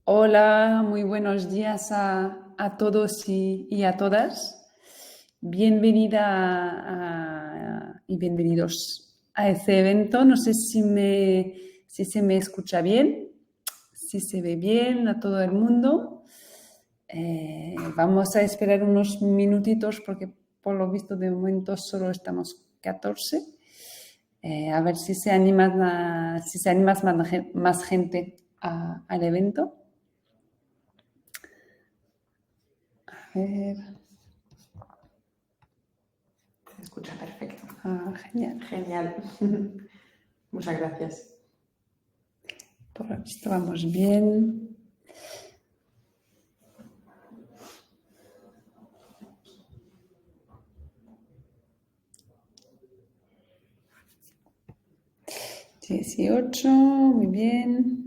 Hola, muy buenos días a todos y a todas. Bienvenida y bienvenidos a este evento. No sé si se me escucha bien, si se ve bien a todo el mundo. Vamos a esperar unos minutitos porque por lo visto de momento solo estamos 14. A ver si se anima, más gente al evento. A ver. Se escucha perfecto. Genial. Genial. Muchas gracias. Por esto vamos bien. $18, muy bien.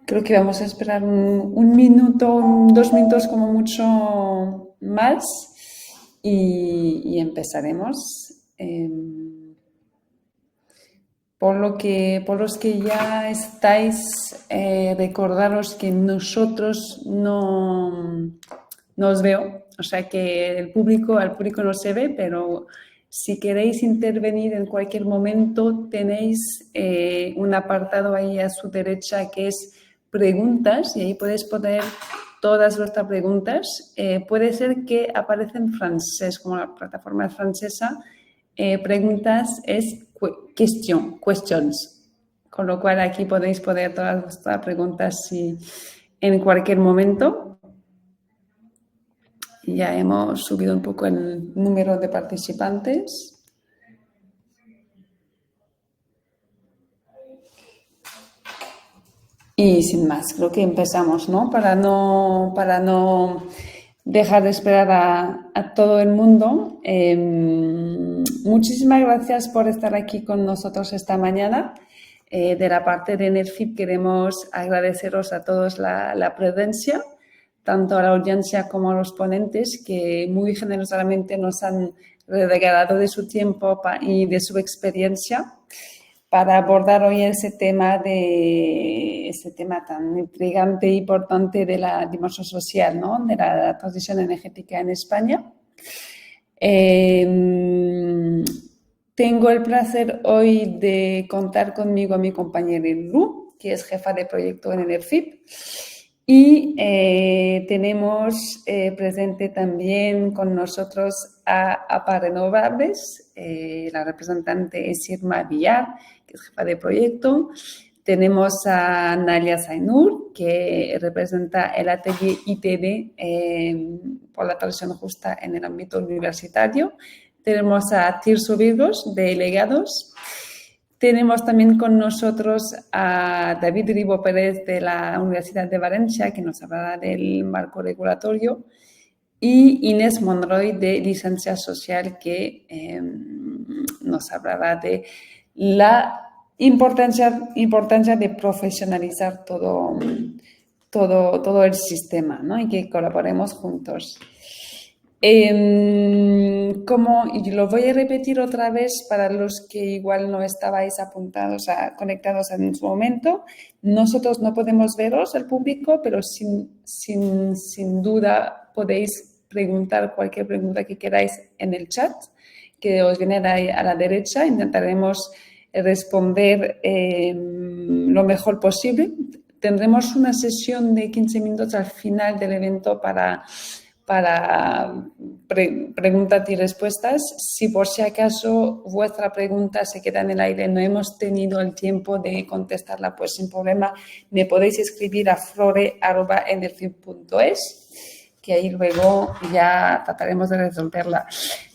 Creo que vamos a esperar un minuto, 2 minutos como mucho más y empezaremos. Por los que ya estáis, recordaros que nosotros no os veo, o sea que al público no se ve, pero si queréis intervenir en cualquier momento tenéis un apartado ahí a su derecha que es preguntas y ahí podéis poner todas vuestras preguntas. Puede ser que aparezca en francés, como la plataforma es francesa. Preguntas es questions, con lo cual aquí podéis poner todas vuestras preguntas en cualquier momento. Ya hemos subido un poco el número de participantes. Y sin más, creo que empezamos, ¿no? Para no dejar de esperar a todo el mundo. Muchísimas gracias por estar aquí con nosotros esta mañana. De la parte de NERFIP queremos agradeceros a todos la presencia, tanto a la audiencia como a los ponentes que muy generosamente nos han regalado de su tiempo y de su experiencia para abordar hoy ese tema tan intrigante e importante de la dimensión social, ¿no? De la transición energética en España. Tengo el placer hoy de contar conmigo a mi compañera Lu, que es jefa de proyecto en NERFIP. Y tenemos presente también con nosotros a APA Renovables. La representante es Irma Villar, que es jefa de proyecto. Tenemos a Nalia Zainur, que representa el atelier ITD por la transición justa en el ámbito universitario. Tenemos a Tirso Virgos, de Legados. Tenemos también con nosotros a David Ribo Pérez de la Universidad de Valencia, que nos hablará del marco regulatorio, y Inés Monroy de Licencia Social, que nos hablará de la importancia de profesionalizar todo el sistema, ¿no? Y que colaboremos juntos. Y lo voy a repetir otra vez para los que igual no estabais apuntados, conectados en su momento. Nosotros no podemos veros al público, pero sin duda podéis preguntar cualquier pregunta que queráis en el chat, que os viene a la derecha. Intentaremos responder lo mejor posible. Tendremos una sesión de 15 minutos al final del evento para preguntas y respuestas. Si por si acaso vuestra pregunta se queda en el aire, no hemos tenido el tiempo de contestarla, pues sin problema me podéis escribir a flore@enerfip.es, que ahí luego ya trataremos de resolverla.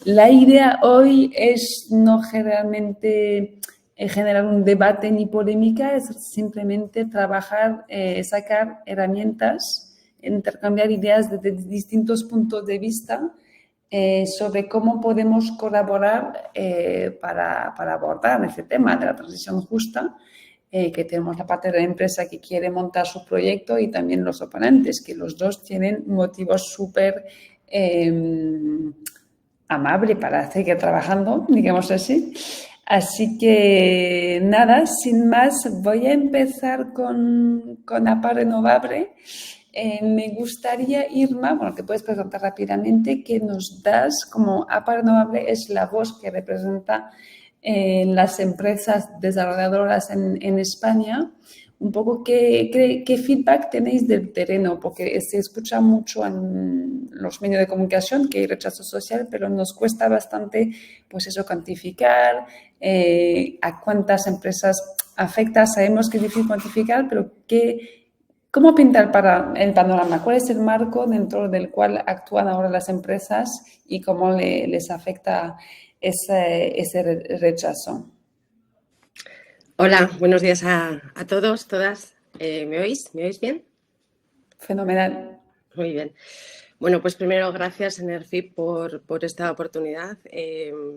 La idea hoy es no generar un debate ni polémica, es simplemente trabajar, sacar herramientas, intercambiar ideas desde distintos puntos de vista sobre cómo podemos colaborar para abordar este tema de la transición justa, que tenemos la parte de la empresa que quiere montar su proyecto y también los oponentes, que los dos tienen motivos súper amables para seguir trabajando, digamos así. Así que nada, sin más, voy a empezar con APA Renovable. Me gustaría, Irma, bueno, te puedes preguntar rápidamente, que nos das, como APA Renovable es la voz que representa las empresas desarrolladoras en España, un poco qué feedback tenéis del terreno, porque se escucha mucho en los medios de comunicación que hay rechazo social, pero nos cuesta bastante, pues eso, cuantificar a cuántas empresas afecta. Sabemos que es difícil cuantificar, pero ¿cómo pintar para el panorama? ¿Cuál es el marco dentro del cual actúan ahora las empresas y cómo les afecta ese rechazo? Hola, buenos días a todos, todas. ¿Me oís? ¿Me oís bien? Fenomenal. Muy bien. Bueno, pues primero gracias Enerfip por esta oportunidad.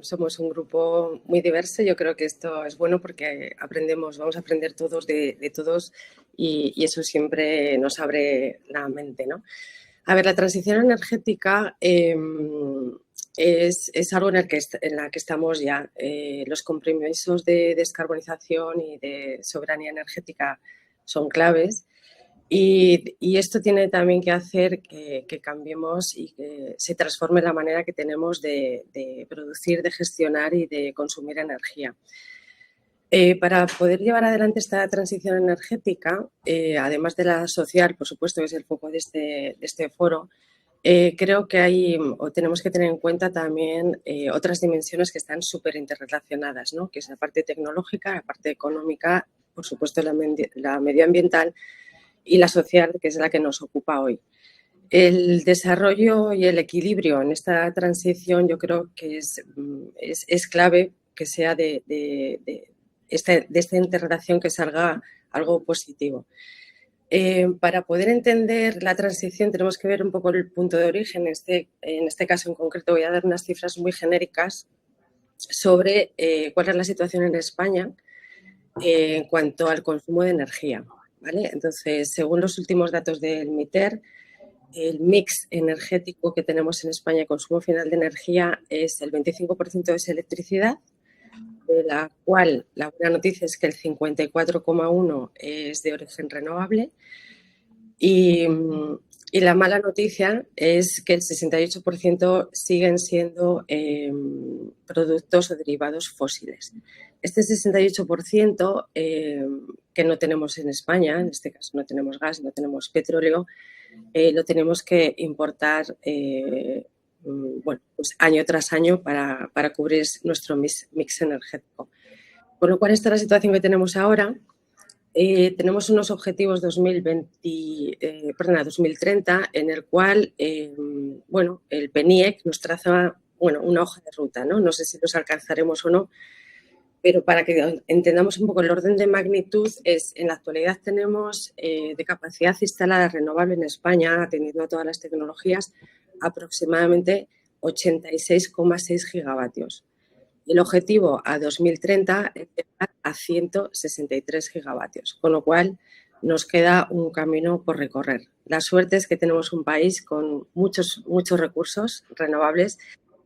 Somos un grupo muy diverso. Yo creo que esto es bueno porque vamos a aprender todos de todos y eso siempre nos abre la mente, ¿no? A ver, la transición energética es algo en la que estamos ya. Los compromisos de descarbonización y de soberanía energética son claves. Y esto tiene también que hacer que cambiemos y que se transforme la manera que tenemos de producir, de gestionar y de consumir energía. Para poder llevar adelante esta transición energética, además de la social, por supuesto, que es el foco de este foro, creo que tenemos que tener en cuenta también otras dimensiones que están súper interrelacionadas, ¿no? Que es la parte tecnológica, la parte económica, por supuesto la medioambiental y la social, que es la que nos ocupa hoy. El desarrollo y el equilibrio en esta transición yo creo que es clave que sea de esta interrelación que salga algo positivo. Para poder entender la transición tenemos que ver un poco el punto de origen. En este caso en concreto voy a dar unas cifras muy genéricas sobre cuál es la situación en España en cuanto al consumo de energía, ¿vale? Entonces, según los últimos datos del MITER, el mix energético que tenemos en España, el consumo final de energía, es el 25% es electricidad, de la cual la buena noticia es que el 54,1% es de origen renovable y la mala noticia es que el 68% siguen siendo productos o derivados fósiles. Este 68% que no tenemos en España, en este caso no tenemos gas, no tenemos petróleo, lo tenemos que importar pues año tras año para cubrir nuestro mix energético. Con lo cual, esta es la situación que tenemos ahora. Tenemos unos objetivos 2030 en el cual el PNIEC nos traza una hoja de ruta, ¿no? No sé si los alcanzaremos o no, pero para que entendamos un poco el orden de magnitud, en la actualidad tenemos de capacidad instalada renovable en España, atendiendo a todas las tecnologías, aproximadamente 86,6 gigavatios. El objetivo a 2030 es llegar a 163 gigavatios, con lo cual nos queda un camino por recorrer. La suerte es que tenemos un país con muchos recursos renovables.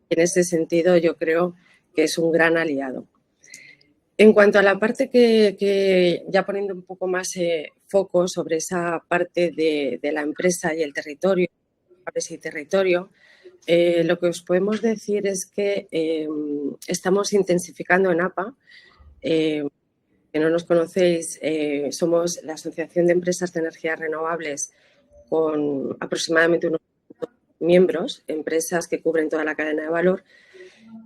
En ese sentido, yo creo que es un gran aliado. En cuanto a la parte que ya poniendo un poco más foco sobre esa parte de la empresa y el territorio, lo que os podemos decir es que estamos intensificando en APA, que no nos conocéis, somos la Asociación de Empresas de Energías Renovables con aproximadamente unos miembros, empresas que cubren toda la cadena de valor,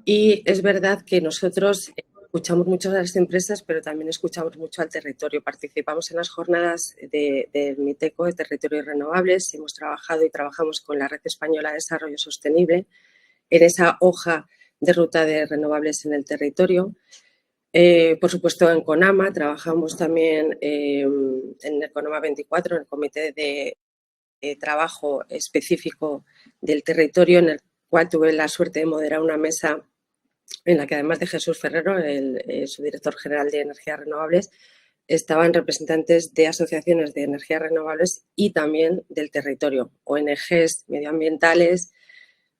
y es verdad que nosotros escuchamos mucho a las empresas, pero también escuchamos mucho al territorio. Participamos en las jornadas del MITECO de Territorios Renovables. Hemos trabajado y trabajamos con la Red Española de Desarrollo Sostenible en esa hoja de ruta de renovables en el territorio. Por supuesto, en CONAMA trabajamos también en el CONAMA 24, en el Comité de Trabajo Específico del Territorio, en el cual tuve la suerte de moderar una mesa en la que, además de Jesús Ferrero, su director general de Energías Renovables, estaban representantes de asociaciones de energías renovables y también del territorio, ONGs medioambientales,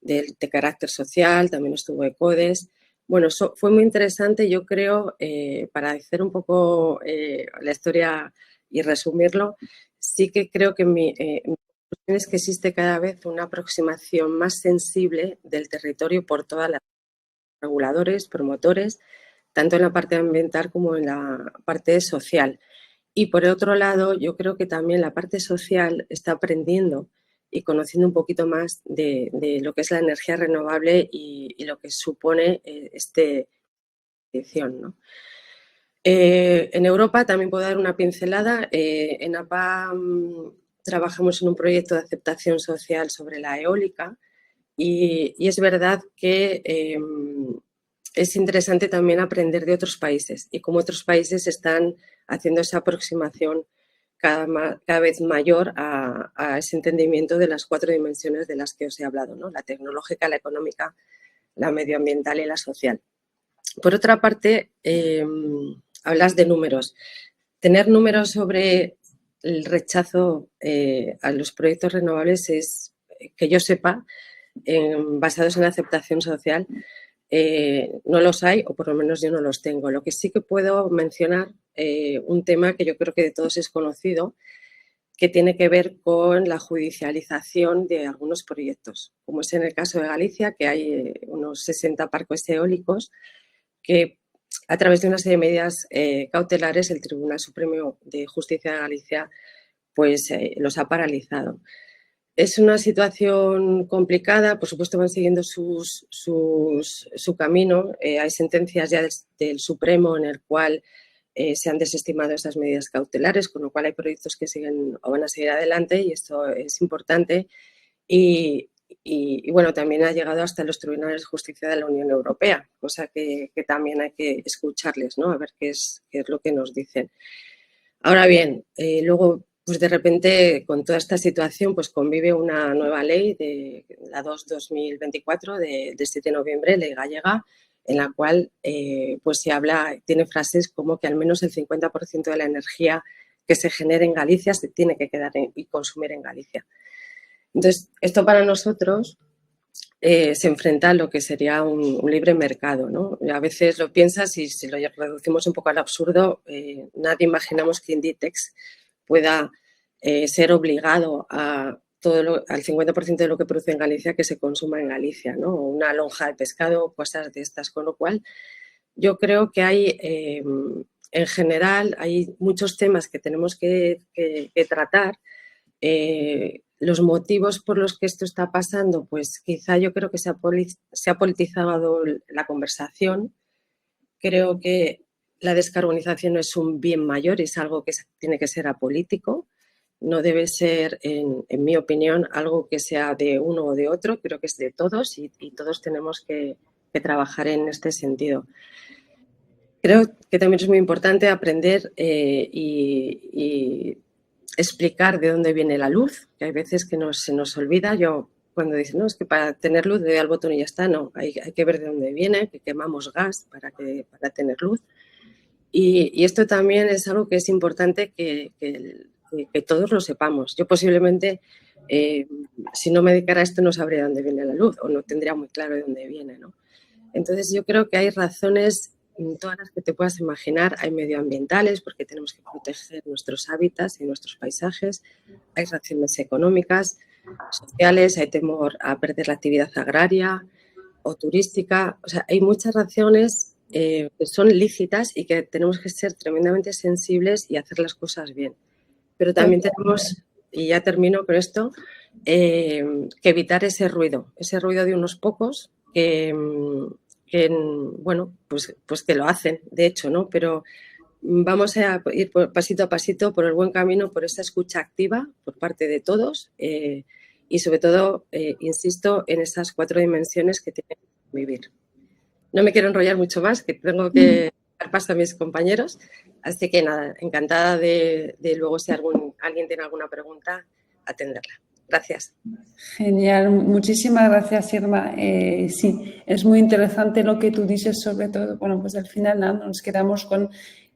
de carácter social, también estuvo ECODES. Bueno, fue muy interesante, yo creo, para hacer un poco la historia y resumirlo, sí que creo que mi conclusión es que existe cada vez una aproximación más sensible del territorio por todas las reguladores, promotores, tanto en la parte ambiental como en la parte social. Y por otro lado, yo creo que también la parte social está aprendiendo y conociendo un poquito más de lo que es la energía renovable y lo que supone esta edición, ¿no? En Europa también puedo dar una pincelada. En APA trabajamos en un proyecto de aceptación social sobre la eólica y es verdad que es interesante también aprender de otros países y cómo otros países están haciendo esa aproximación cada vez mayor a ese entendimiento de las 4 dimensiones de las que os he hablado, ¿no? La tecnológica, la económica, la medioambiental y la social. Por otra parte, hablas de números. Tener números sobre el rechazo a los proyectos renovables es, que yo sepa, basados en la aceptación social, no los hay, o por lo menos yo no los tengo. Lo que sí que puedo mencionar, un tema que yo creo que de todos es conocido, que tiene que ver con la judicialización de algunos proyectos, como es en el caso de Galicia, que hay unos 60 parques eólicos que, a través de una serie de medidas cautelares, el Tribunal Supremo de Justicia de Galicia pues los ha paralizado. Es una situación complicada, por supuesto van siguiendo su camino. Hay sentencias ya del Supremo en el cual se han desestimado esas medidas cautelares, con lo cual hay proyectos que siguen o van a seguir adelante y esto es importante. Y bueno, también ha llegado hasta los tribunales de justicia de la Unión Europea, cosa que también hay que escucharles, ¿no? A ver qué es lo que nos dicen. Ahora bien, luego, pues de repente, con toda esta situación, pues convive una nueva ley, de la 2/2024, del 7 de noviembre, ley gallega, en la cual pues se habla, tiene frases como que al menos el 50% de la energía que se genere en Galicia se tiene que quedar y consumir en Galicia. Entonces, esto para nosotros se enfrenta a lo que sería un libre mercado, ¿no? A veces lo piensas y si lo reducimos un poco al absurdo, nadie imaginamos que Inditex pueda ser obligado a al 50% de lo que produce en Galicia que se consuma en Galicia, ¿no? Una lonja de pescado, cosas de estas, con lo cual yo creo que hay, en general, hay muchos temas que tenemos que tratar. Los motivos por los que esto está pasando, pues quizá yo creo que se ha politizado la conversación. Creo que la descarbonización es un bien mayor y es algo que tiene que ser apolítico. No debe ser, en mi opinión, algo que sea de uno o de otro. Creo que es de todos y todos tenemos que trabajar en este sentido. Creo que también es muy importante aprender y explicar de dónde viene la luz, que hay veces que se nos olvida. Yo, cuando dicen, no, es que para tener luz le doy al botón y ya está, no, hay que ver de dónde viene, que quemamos gas para tener luz. Y esto también es algo que es importante que todos lo sepamos. Yo posiblemente, si no me dedicara a esto, no sabría de dónde viene la luz o no tendría muy claro de dónde viene, ¿no? Entonces, yo creo que hay razones, todas las que te puedas imaginar. Hay medioambientales, porque tenemos que proteger nuestros hábitats y nuestros paisajes. Hay razones económicas, sociales, hay temor a perder la actividad agraria o turística. O sea, hay muchas razones que son lícitas y que tenemos que ser tremendamente sensibles y hacer las cosas bien. Pero también tenemos, y ya termino con esto, que evitar ese ruido de unos pocos que bueno, pues que lo hacen, de hecho, ¿no? Pero vamos a ir pasito a pasito por el buen camino, por esa escucha activa por parte de todos y sobre todo, insisto, en esas 4 dimensiones que tienen que vivir. No me quiero enrollar mucho más, que tengo que dar paso a mis compañeros, así que nada, encantada de luego si alguien tiene alguna pregunta, atenderla. Gracias. Genial, muchísimas gracias, Irma. Sí, es muy interesante lo que tú dices, sobre todo, bueno, pues al final nos quedamos con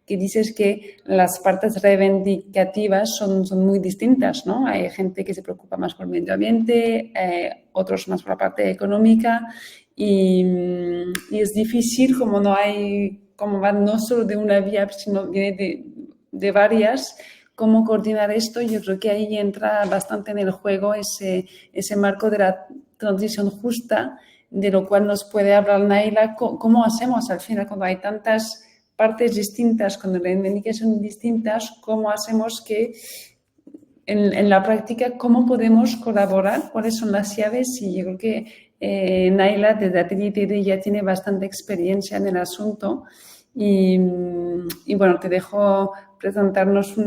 que dices que las partes reivindicativas son muy distintas, ¿no? Hay gente que se preocupa más por el medio ambiente, otros más por la parte económica y es difícil como no hay, como va no solo de una vía, sino viene de varias. Cómo coordinar esto, yo creo que ahí entra bastante en el juego ese marco de la transición justa, de lo cual nos puede hablar Naila. ¿Cómo hacemos al final cuando hay tantas partes distintas, cuando reivindicaciones son distintas, cómo hacemos que en la práctica, cómo podemos colaborar, cuáles son las llaves? Y yo creo que Naila desde Atelier TD ya tiene bastante experiencia en el asunto y bueno, te dejo presentarnos tu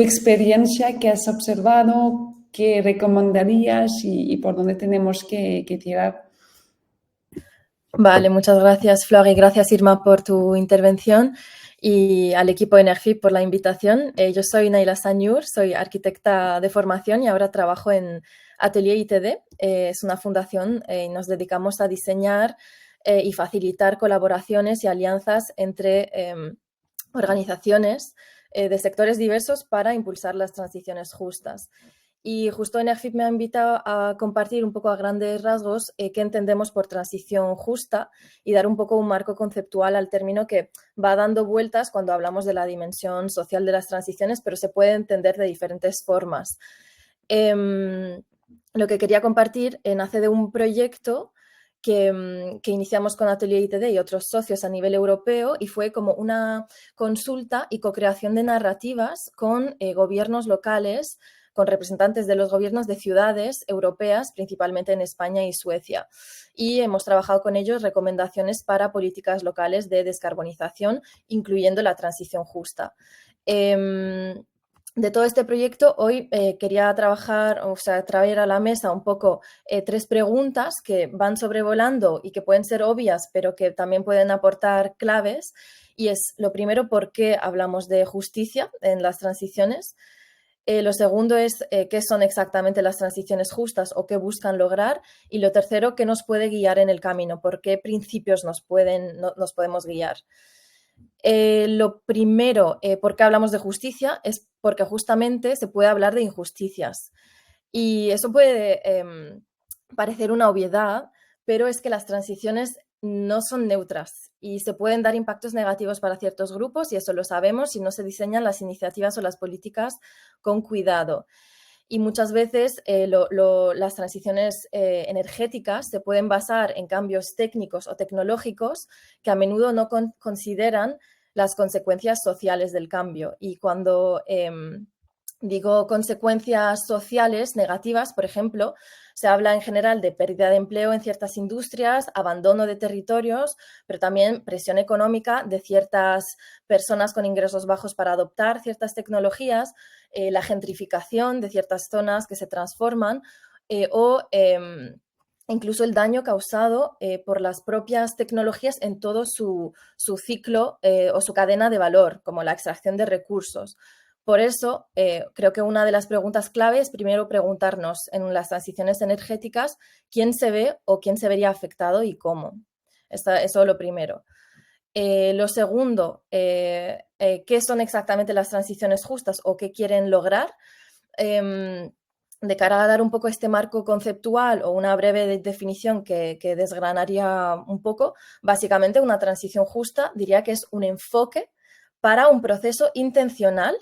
experiencia, qué has observado, qué recomendarías y por dónde tenemos que tirar. Vale, muchas gracias, Flor, y gracias, Irma, por tu intervención y al equipo Enerfip por la invitación. Yo soy Naila Sanyur, soy arquitecta de formación y ahora trabajo en Atelier ITD. Es una fundación y nos dedicamos a diseñar y facilitar colaboraciones y alianzas entre organizaciones de sectores diversos para impulsar las transiciones justas. Y justo Enerfip me ha invitado a compartir un poco a grandes rasgos qué entendemos por transición justa y dar un poco un marco conceptual al término que va dando vueltas cuando hablamos de la dimensión social de las transiciones, pero se puede entender de diferentes formas. Lo que quería compartir nace de un proyecto que iniciamos con Atelier ITD y otros socios a nivel europeo y fue como una consulta y co-creación de narrativas con gobiernos locales, con representantes de los gobiernos de ciudades europeas, principalmente en España y Suecia. Y hemos trabajado con ellos recomendaciones para políticas locales de descarbonización, incluyendo la transición justa. De todo este proyecto, hoy quería traer a la mesa un poco 3 preguntas que van sobrevolando y que pueden ser obvias, pero que también pueden aportar claves. Y es, lo primero, ¿por qué hablamos de justicia en las transiciones? Lo segundo es qué son exactamente las transiciones justas o qué buscan lograr. Y lo tercero, qué nos puede guiar en el camino, por qué principios nos podemos guiar. Lo primero, ¿por qué hablamos de justicia? Es porque justamente se puede hablar de injusticias. Y eso puede parecer una obviedad, pero es que las transiciones no son neutras y se pueden dar impactos negativos para ciertos grupos y eso lo sabemos si no se diseñan las iniciativas o las políticas con cuidado. Y muchas veces las transiciones energéticas se pueden basar en cambios técnicos o tecnológicos que a menudo no consideran las consecuencias sociales del cambio. Y cuando digo consecuencias sociales negativas, por ejemplo, se habla en general de pérdida de empleo en ciertas industrias, abandono de territorios, pero también presión económica de ciertas personas con ingresos bajos para adoptar ciertas tecnologías, la gentrificación de ciertas zonas que se transforman o incluso el daño causado por las propias tecnologías en todo su ciclo o su cadena de valor, como la extracción de recursos. Por eso, creo que una de las preguntas clave es primero preguntarnos en las transiciones energéticas quién se ve o quién se vería afectado y cómo. Eso es lo primero. Lo segundo, ¿qué son exactamente las transiciones justas o qué quieren lograr? De cara a dar un poco este marco conceptual o una breve definición que desgranaría un poco, básicamente una transición justa diría que es un enfoque para un proceso intencional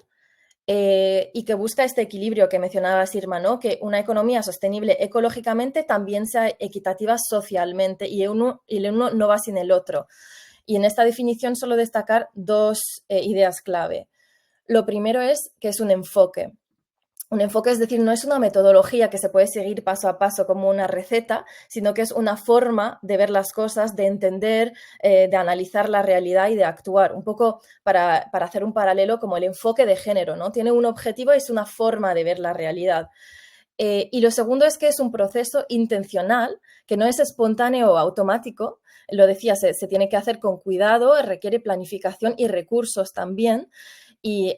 y que busca este equilibrio que mencionabas, Irma, ¿no? Que una economía sostenible ecológicamente también sea equitativa socialmente y el uno no va sin el otro. Y en esta definición solo destacar 2 ideas clave. Lo primero es que es un enfoque. Un enfoque, es decir, no es una metodología que se puede seguir paso a paso como una receta, sino que es una forma de ver las cosas, de entender, de analizar la realidad y de actuar. Un poco para hacer un paralelo como el enfoque de género, ¿no? Tiene un objetivo y es una forma de ver la realidad. Y lo segundo es que es un proceso intencional, que no es espontáneo o automático. Lo decía, se tiene que hacer con cuidado, requiere planificación y recursos también. Y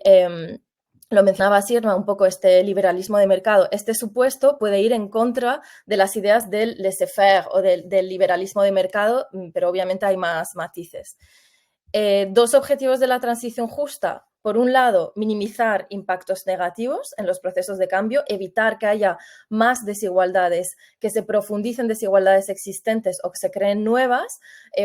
lo mencionaba Sirma, un poco este liberalismo de mercado, este supuesto puede ir en contra de las ideas del laissez-faire o del liberalismo de mercado, pero obviamente hay más matices. Dos objetivos de la transición justa. Por un lado, minimizar impactos negativos en los procesos de cambio, evitar que haya más desigualdades, que se profundicen desigualdades existentes o que se creen nuevas,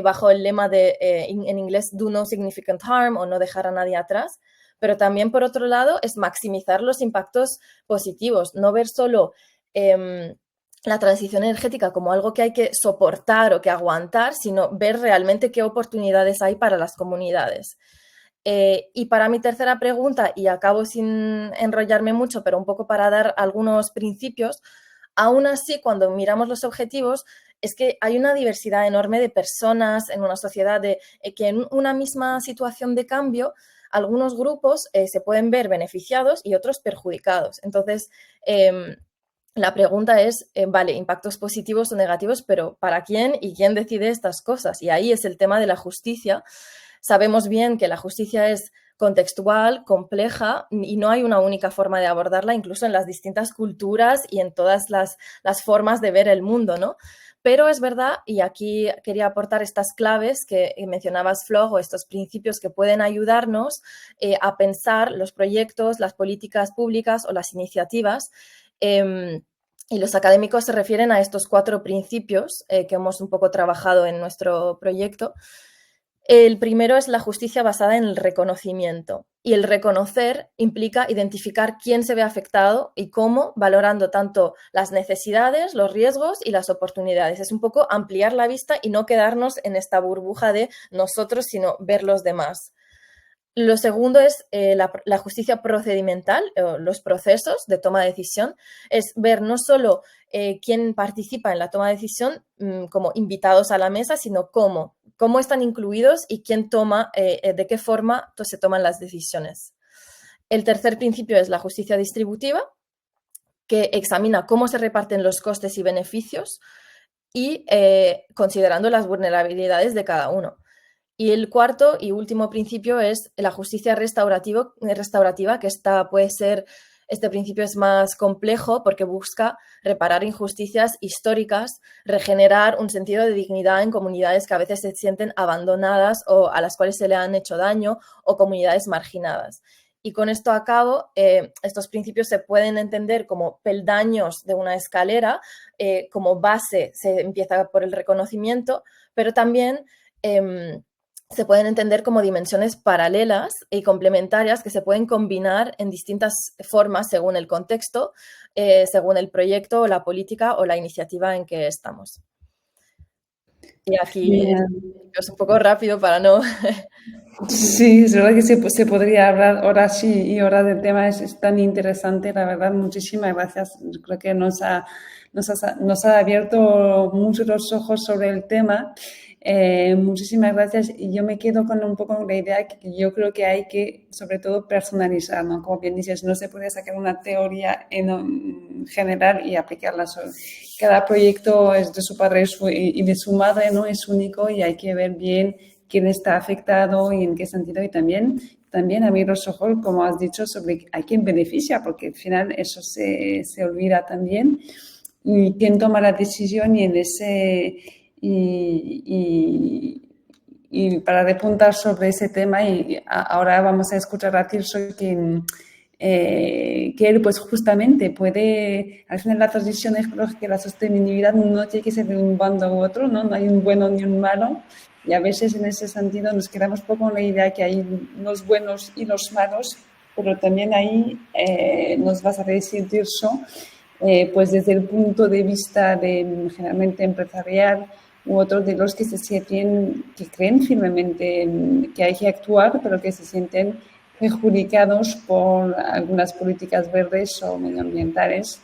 bajo el lema de, en inglés, do no significant harm o no dejar a nadie atrás. Pero también, por otro lado, es maximizar los impactos positivos, no ver solo la transición energética como algo que hay que soportar o que aguantar, sino ver realmente qué oportunidades hay para las comunidades. Y para mi tercera pregunta, y acabo sin enrollarme mucho, pero un poco para dar algunos principios, aún así, cuando miramos los objetivos, es que hay una diversidad enorme de personas en una sociedad que en una misma situación de cambio, algunos grupos se pueden ver beneficiados y otros perjudicados. Entonces, la pregunta es, vale, impactos positivos o negativos, pero ¿para quién y quién decide estas cosas? Y ahí es el tema de la justicia. Sabemos bien que la justicia es contextual, compleja y no hay una única forma de abordarla, incluso en las distintas culturas y en todas las formas de ver el mundo, ¿no? Pero es verdad, y aquí quería aportar estas claves que mencionabas, Flor, o estos principios que pueden ayudarnos a pensar los proyectos, las políticas públicas o las iniciativas. Y los académicos se refieren a estos 4 principios que hemos un poco trabajado en nuestro proyecto. El primero es la justicia basada en el reconocimiento. Y el reconocer implica identificar quién se ve afectado y cómo, valorando tanto las necesidades, los riesgos y las oportunidades. Es un poco ampliar la vista y no quedarnos en esta burbuja de nosotros, sino ver los demás. Lo segundo es la justicia procedimental, los procesos de toma de decisión, es ver no solo quién participa en la toma de decisión como invitados a la mesa, sino cómo están incluidos y quién toma, de qué forma se toman las decisiones. El tercer principio es la justicia distributiva, que examina cómo se reparten los costes y beneficios y considerando las vulnerabilidades de cada uno. Y el cuarto y último principio es la justicia restaurativa, que este principio es más complejo porque busca reparar injusticias históricas, regenerar un sentido de dignidad en comunidades que a veces se sienten abandonadas o a las cuales se le han hecho daño o comunidades marginadas. Y con esto acabo, estos principios se pueden entender como peldaños de una escalera, como base se empieza por el reconocimiento, pero también se pueden entender como dimensiones paralelas y complementarias que se pueden combinar en distintas formas según el contexto, según el proyecto o la política o la iniciativa en que estamos. Y aquí es un poco rápido para no... Sí, es verdad que se podría hablar horas y horas del tema, es tan interesante, la verdad, muchísimas gracias. Creo que nos ha abierto mucho los ojos sobre el tema. Muchísimas gracias. Y yo me quedo con un poco la idea que yo creo que hay que, sobre todo, personalizar, ¿no? Como bien dices, no se puede sacar una teoría en general y aplicarla sobre. Cada proyecto es de su padre y de su madre, ¿no? Es único y hay que ver bien quién está afectado y en qué sentido. Y también abrir los ojos, como has dicho, sobre a quién beneficia, porque al final eso se olvida también. Y quién toma la decisión y en ese... Y para repuntar sobre ese tema, y ahora vamos a escuchar a Tirso que él pues justamente puede, al final la transición ecológica y la sostenibilidad no tiene que ser de un bando u otro, ¿no? No hay un bueno ni un malo, y a veces en ese sentido nos quedamos poco con la idea que hay los buenos y los malos, pero también ahí nos vas a decir, Tirso, pues desde el punto de vista de generalmente empresarial u otros de los que que creen firmemente que hay que actuar, pero que se sienten perjudicados por algunas políticas verdes o medioambientales.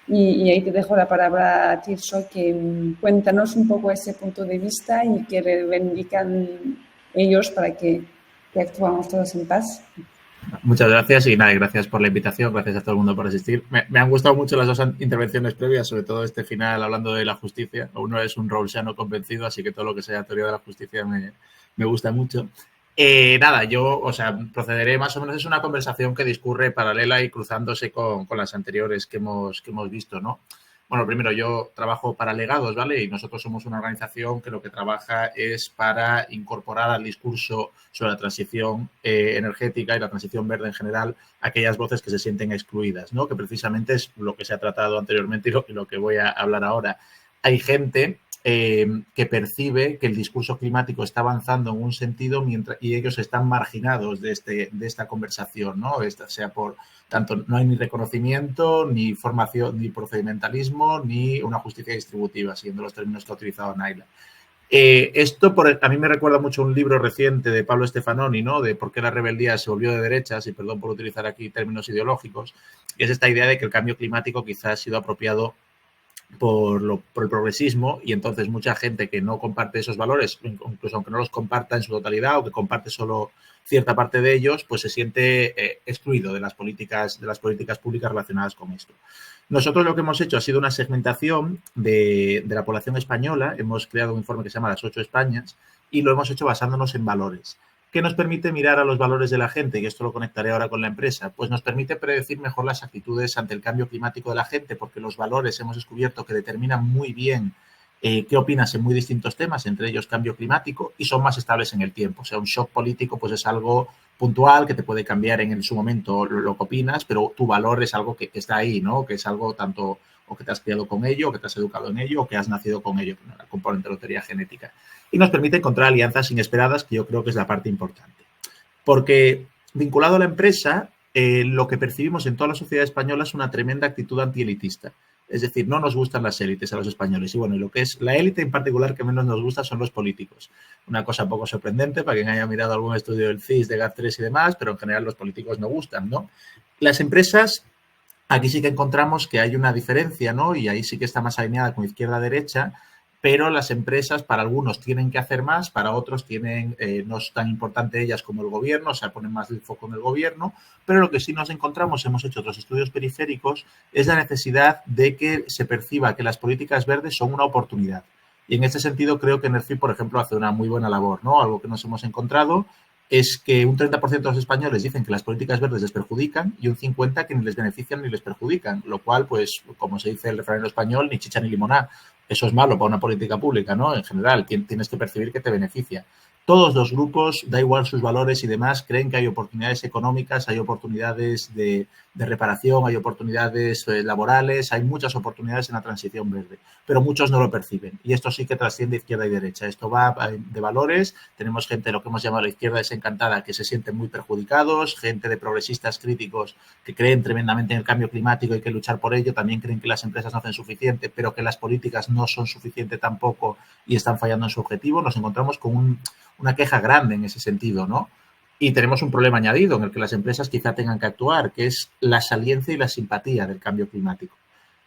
Y ahí te dejo la palabra, Tirso, que cuéntanos un poco ese punto de vista y que reivindican ellos para que actuamos todos en paz. Muchas gracias y nada, gracias por la invitación, gracias a todo el mundo por asistir. Me han gustado mucho las 2 intervenciones previas, sobre todo este final hablando de la justicia. Uno es un rawlsiano convencido, así que todo lo que sea teoría de la justicia me gusta mucho. Nada, yo, o sea, procederé más o menos, es una conversación que discurre paralela y cruzándose con las anteriores que hemos visto, ¿no? Bueno, primero, yo trabajo para Legados, ¿vale? Y nosotros somos una organización que lo que trabaja es para incorporar al discurso sobre la transición energética y la transición verde en general aquellas voces que se sienten excluidas, ¿no? Que precisamente es lo que se ha tratado anteriormente y lo que voy a hablar ahora. Hay gente que percibe que el discurso climático está avanzando en un sentido y ellos están marginados de esta conversación, ¿no? Sea por tanto, no hay ni reconocimiento, ni formación, ni procedimentalismo, ni una justicia distributiva, siguiendo los términos que ha utilizado Naila. A mí me recuerda mucho un libro reciente de Pablo Stefanoni, ¿no? De por qué la rebeldía se volvió de derechas, y perdón por utilizar aquí términos ideológicos, y es esta idea de que el cambio climático quizás ha sido apropiado por el progresismo, y entonces mucha gente que no comparte esos valores, incluso aunque no los comparta en su totalidad o que comparte solo cierta parte de ellos, pues se siente excluido de las políticas públicas relacionadas con esto. Nosotros lo que hemos hecho ha sido una segmentación de la población española. Hemos creado un informe que se llama Las 8 Españas y lo hemos hecho basándonos en valores. ¿Qué nos permite mirar a los valores de la gente? Y esto lo conectaré ahora con la empresa. Pues nos permite predecir mejor las actitudes ante el cambio climático de la gente, porque los valores hemos descubierto que determinan muy bien qué opinas en muy distintos temas, entre ellos cambio climático, y son más estables en el tiempo. O sea, un shock político pues es algo puntual que te puede cambiar en su momento lo que opinas, pero tu valor es algo que está ahí, ¿no? Que es algo tanto o que te has criado con ello, o que te has educado en ello, o que has nacido con ello, la componente de lotería genética. Y nos permite encontrar alianzas inesperadas, que yo creo que es la parte importante. Porque vinculado a la empresa, lo que percibimos en toda la sociedad española es una tremenda actitud antielitista. Es decir, no nos gustan las élites a los españoles. Y bueno, y lo que es la élite en particular que menos nos gusta son los políticos. Una cosa poco sorprendente para quien haya mirado algún estudio del CIS, de GAT3 y demás, pero en general los políticos no gustan, ¿no? Las empresas, aquí sí que encontramos que hay una diferencia, ¿no? Y ahí sí que está más alineada con izquierda-derecha, pero las empresas para algunos tienen que hacer más, para otros no es tan importante ellas como el gobierno, o sea, ponen más el foco en el gobierno, pero lo que sí nos encontramos, hemos hecho otros estudios periféricos, es la necesidad de que se perciba que las políticas verdes son una oportunidad. Y en este sentido creo que NERFIP, por ejemplo, hace una muy buena labor, ¿no? Algo que nos hemos encontrado es que un 30% de los españoles dicen que las políticas verdes les perjudican y un 50% que ni les benefician ni les perjudican, lo cual, pues, como se dice el refrán español, ni chicha ni limoná. Eso es malo para una política pública, ¿no? En general, tienes que percibir que te beneficia. Todos los grupos, da igual sus valores y demás, creen que hay oportunidades económicas, hay oportunidades de reparación, hay oportunidades laborales, hay muchas oportunidades en la transición verde, pero muchos no lo perciben. Y esto sí que trasciende izquierda y derecha. Esto va de valores. Tenemos gente, lo que hemos llamado la izquierda desencantada, que se sienten muy perjudicados, gente de progresistas críticos que creen tremendamente en el cambio climático y hay que luchar por ello, también creen que las empresas no hacen suficiente, pero que las políticas no son suficientes tampoco y están fallando en su objetivo. Nos encontramos con una queja grande en ese sentido, ¿no? Y tenemos un problema añadido en el que las empresas quizá tengan que actuar, que es la saliencia y la simpatía del cambio climático.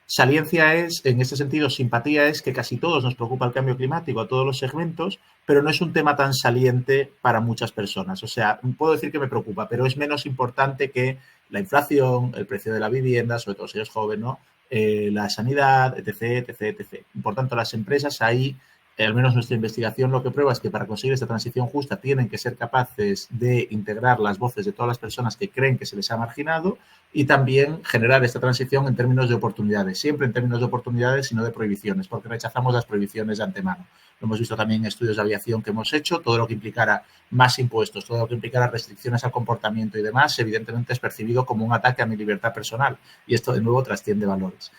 Saliencia es, en este sentido, simpatía es que casi todos nos preocupa el cambio climático a todos los segmentos, pero no es un tema tan saliente para muchas personas. O sea, puedo decir que me preocupa, pero es menos importante que la inflación, el precio de la vivienda, sobre todo si eres joven, ¿no? La sanidad, etc., etc., etc. Por tanto, las empresas ahí, al menos nuestra investigación lo que prueba es que para conseguir esta transición justa tienen que ser capaces de integrar las voces de todas las personas que creen que se les ha marginado y también generar esta transición en términos de oportunidades, siempre en términos de oportunidades y no de prohibiciones, porque rechazamos las prohibiciones de antemano. Lo hemos visto también en estudios de aviación que hemos hecho, todo lo que implicara más impuestos, todo lo que implicara restricciones al comportamiento y demás, evidentemente es percibido como un ataque a mi libertad personal y esto de nuevo trasciende valores.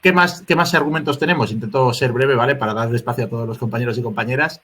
¿Qué más argumentos tenemos? Intento ser breve, ¿vale? Para darle espacio a todos los compañeros y compañeras.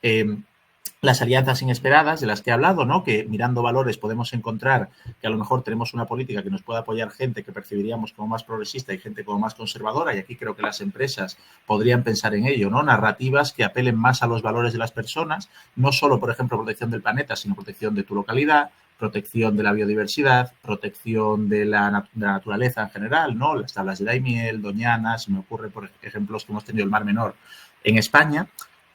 Las alianzas inesperadas de las que he hablado, ¿no? Que mirando valores podemos encontrar que a lo mejor tenemos una política que nos pueda apoyar gente que percibiríamos como más progresista y gente como más conservadora, y aquí creo que las empresas podrían pensar en ello, ¿no? Narrativas que apelen más a los valores de las personas, no solo, por ejemplo, protección del planeta, sino protección de tu localidad, protección de la biodiversidad, protección de la naturaleza en general, ¿no? Las tablas de Daimiel, Doñana, se me ocurre por ejemplos que hemos tenido el Mar Menor en España.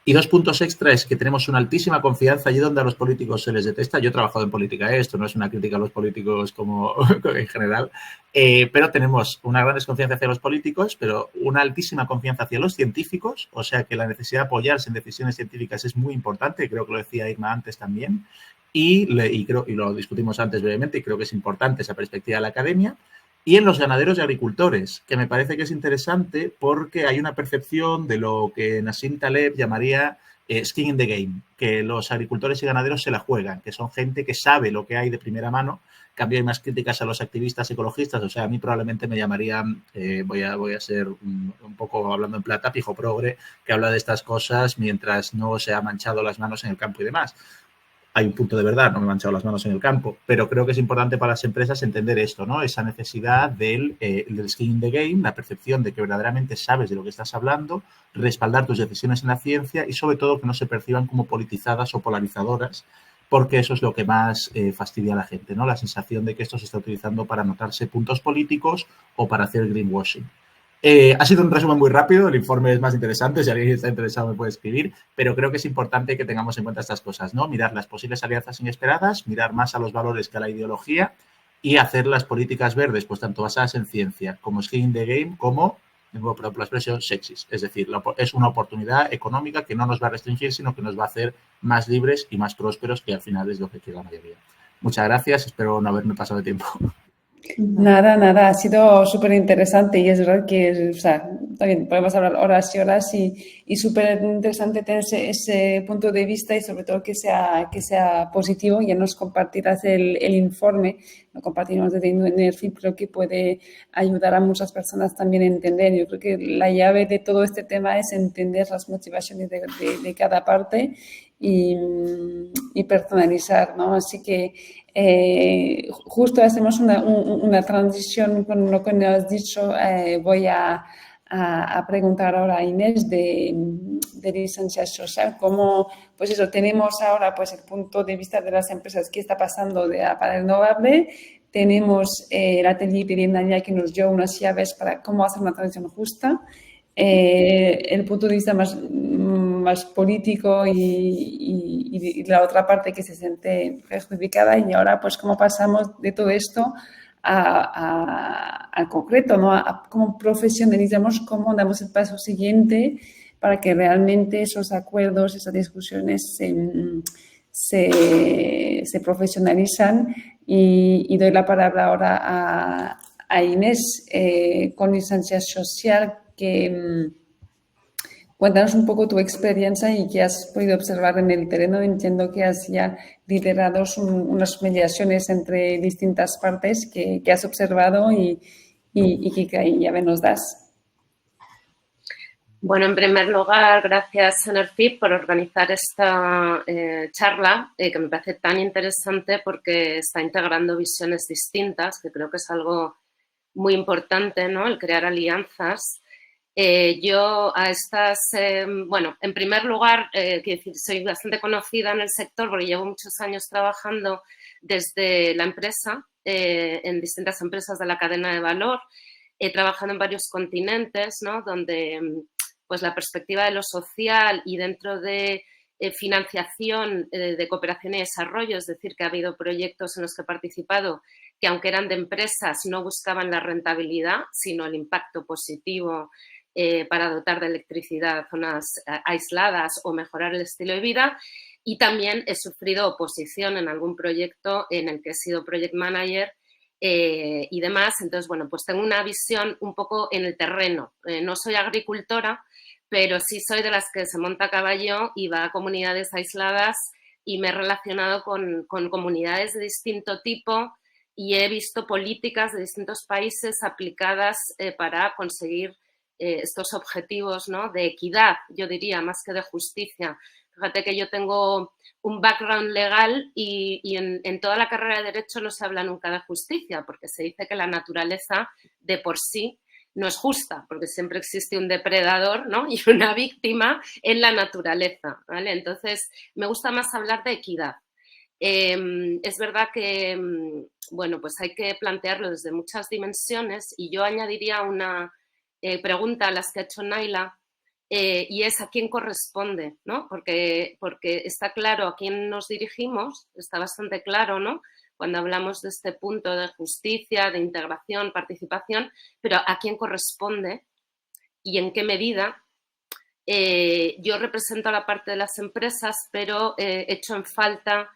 Y 2 puntos extra es que tenemos una altísima confianza allí donde a los políticos se les detesta. Yo he trabajado en política, esto no es una crítica a los políticos como en general, pero tenemos una gran desconfianza hacia los políticos, pero una altísima confianza hacia los científicos, o sea que la necesidad de apoyarse en decisiones científicas es muy importante, creo que lo decía Irma antes también, y lo discutimos antes brevemente, y creo que es importante esa perspectiva de la academia. Y en los ganaderos y agricultores, que me parece que es interesante porque hay una percepción de lo que Nassim Taleb llamaría skin in the game, que los agricultores y ganaderos se la juegan, que son gente que sabe lo que hay de primera mano. En cambio, hay más críticas a los activistas ecologistas, o sea, a mí probablemente me llamarían, voy a ser un poco hablando en plata, pijo progre, que habla de estas cosas mientras no se ha manchado las manos en el campo y demás. Hay un punto de verdad, no me he manchado las manos en el campo, pero creo que es importante para las empresas entender esto, ¿no? Esa necesidad del skin in the game, la percepción de que verdaderamente sabes de lo que estás hablando, respaldar tus decisiones en la ciencia y sobre todo que no se perciban como politizadas o polarizadoras, porque eso es lo que más fastidia a la gente, ¿no? La sensación de que esto se está utilizando para anotarse puntos políticos o para hacer greenwashing. Ha sido un resumen muy rápido, el informe es más interesante, si alguien está interesado me puede escribir, pero creo que es importante que tengamos en cuenta estas cosas, ¿no? Mirar las posibles alianzas inesperadas, mirar más a los valores que a la ideología y hacer las políticas verdes, pues tanto basadas en ciencia como skin in the game, como, por ejemplo, la expresión sexys. Es decir, es una oportunidad económica que no nos va a restringir, sino que nos va a hacer más libres y más prósperos, que al final es lo que quiere la mayoría. Muchas gracias, espero no haberme pasado de tiempo. Nada, ha sido súper interesante y es verdad que, o sea, también podemos hablar horas y horas y súper interesante tener ese punto de vista y sobre todo que sea positivo. Ya nos compartirás el informe, lo compartimos desde NERFIP, creo que puede ayudar a muchas personas también a entender. Yo creo que la llave de todo este tema es entender las motivaciones de cada parte y personalizar, ¿no? Así que justo hacemos una transición con lo que nos has dicho. Voy a preguntar ahora a Inés de licencia social, cómo, pues eso, tenemos ahora pues el punto de vista de las empresas, qué está pasando para el renovable. Tenemos la Nadia que nos dio unas llaves para cómo hacer una transición justa. El punto de vista más político y la otra parte que se siente perjudicada, y ahora pues cómo pasamos de todo esto al concreto, ¿no? A cómo profesionalizamos, cómo damos el paso siguiente para que realmente esos acuerdos, esas discusiones se profesionalizan. Y doy la palabra ahora a Inés con licencia social, que cuéntanos un poco tu experiencia y qué has podido observar en el terreno. Entiendo que has ya liderado unas mediaciones entre distintas partes que has observado y que ya nos das. Bueno, en primer lugar, gracias a NERFIP por organizar esta charla, que me parece tan interesante porque está integrando visiones distintas, que creo que es algo muy importante, ¿no? El crear alianzas. Yo a estas, bueno, en primer lugar, quiero decir, soy bastante conocida en el sector porque llevo muchos años trabajando desde la empresa, en distintas empresas de la cadena de valor. He trabajado en varios continentes, ¿no? Donde pues la perspectiva de lo social y dentro de financiación de cooperación y desarrollo, es decir, que ha habido proyectos en los que he participado que aunque eran de empresas no buscaban la rentabilidad, sino el impacto positivo para dotar de electricidad zonas aisladas o mejorar el estilo de vida. Y también he sufrido oposición en algún proyecto en el que he sido project manager y demás. Entonces, bueno, pues tengo una visión un poco en el terreno. No soy agricultora, pero sí soy de las que se monta a caballo y va a comunidades aisladas y me he relacionado con comunidades de distinto tipo y he visto políticas de distintos países aplicadas para conseguir estos objetivos, ¿no? De equidad, yo diría, más que de justicia. Fíjate que yo tengo un background legal y en toda la carrera de Derecho no se habla nunca de justicia, porque se dice que la naturaleza de por sí no es justa, porque siempre existe un depredador, ¿no? Y una víctima en la naturaleza, ¿vale? Entonces, me gusta más hablar de equidad. Es verdad que, bueno, pues hay que plantearlo desde muchas dimensiones y yo añadiría una pregunta a las que ha hecho Naila, y es a quién corresponde, ¿no? Porque está claro a quién nos dirigimos, está bastante claro, ¿no? Cuando hablamos de este punto de justicia, de integración, participación, pero a quién corresponde y en qué medida. Yo represento a la parte de las empresas, pero echo en falta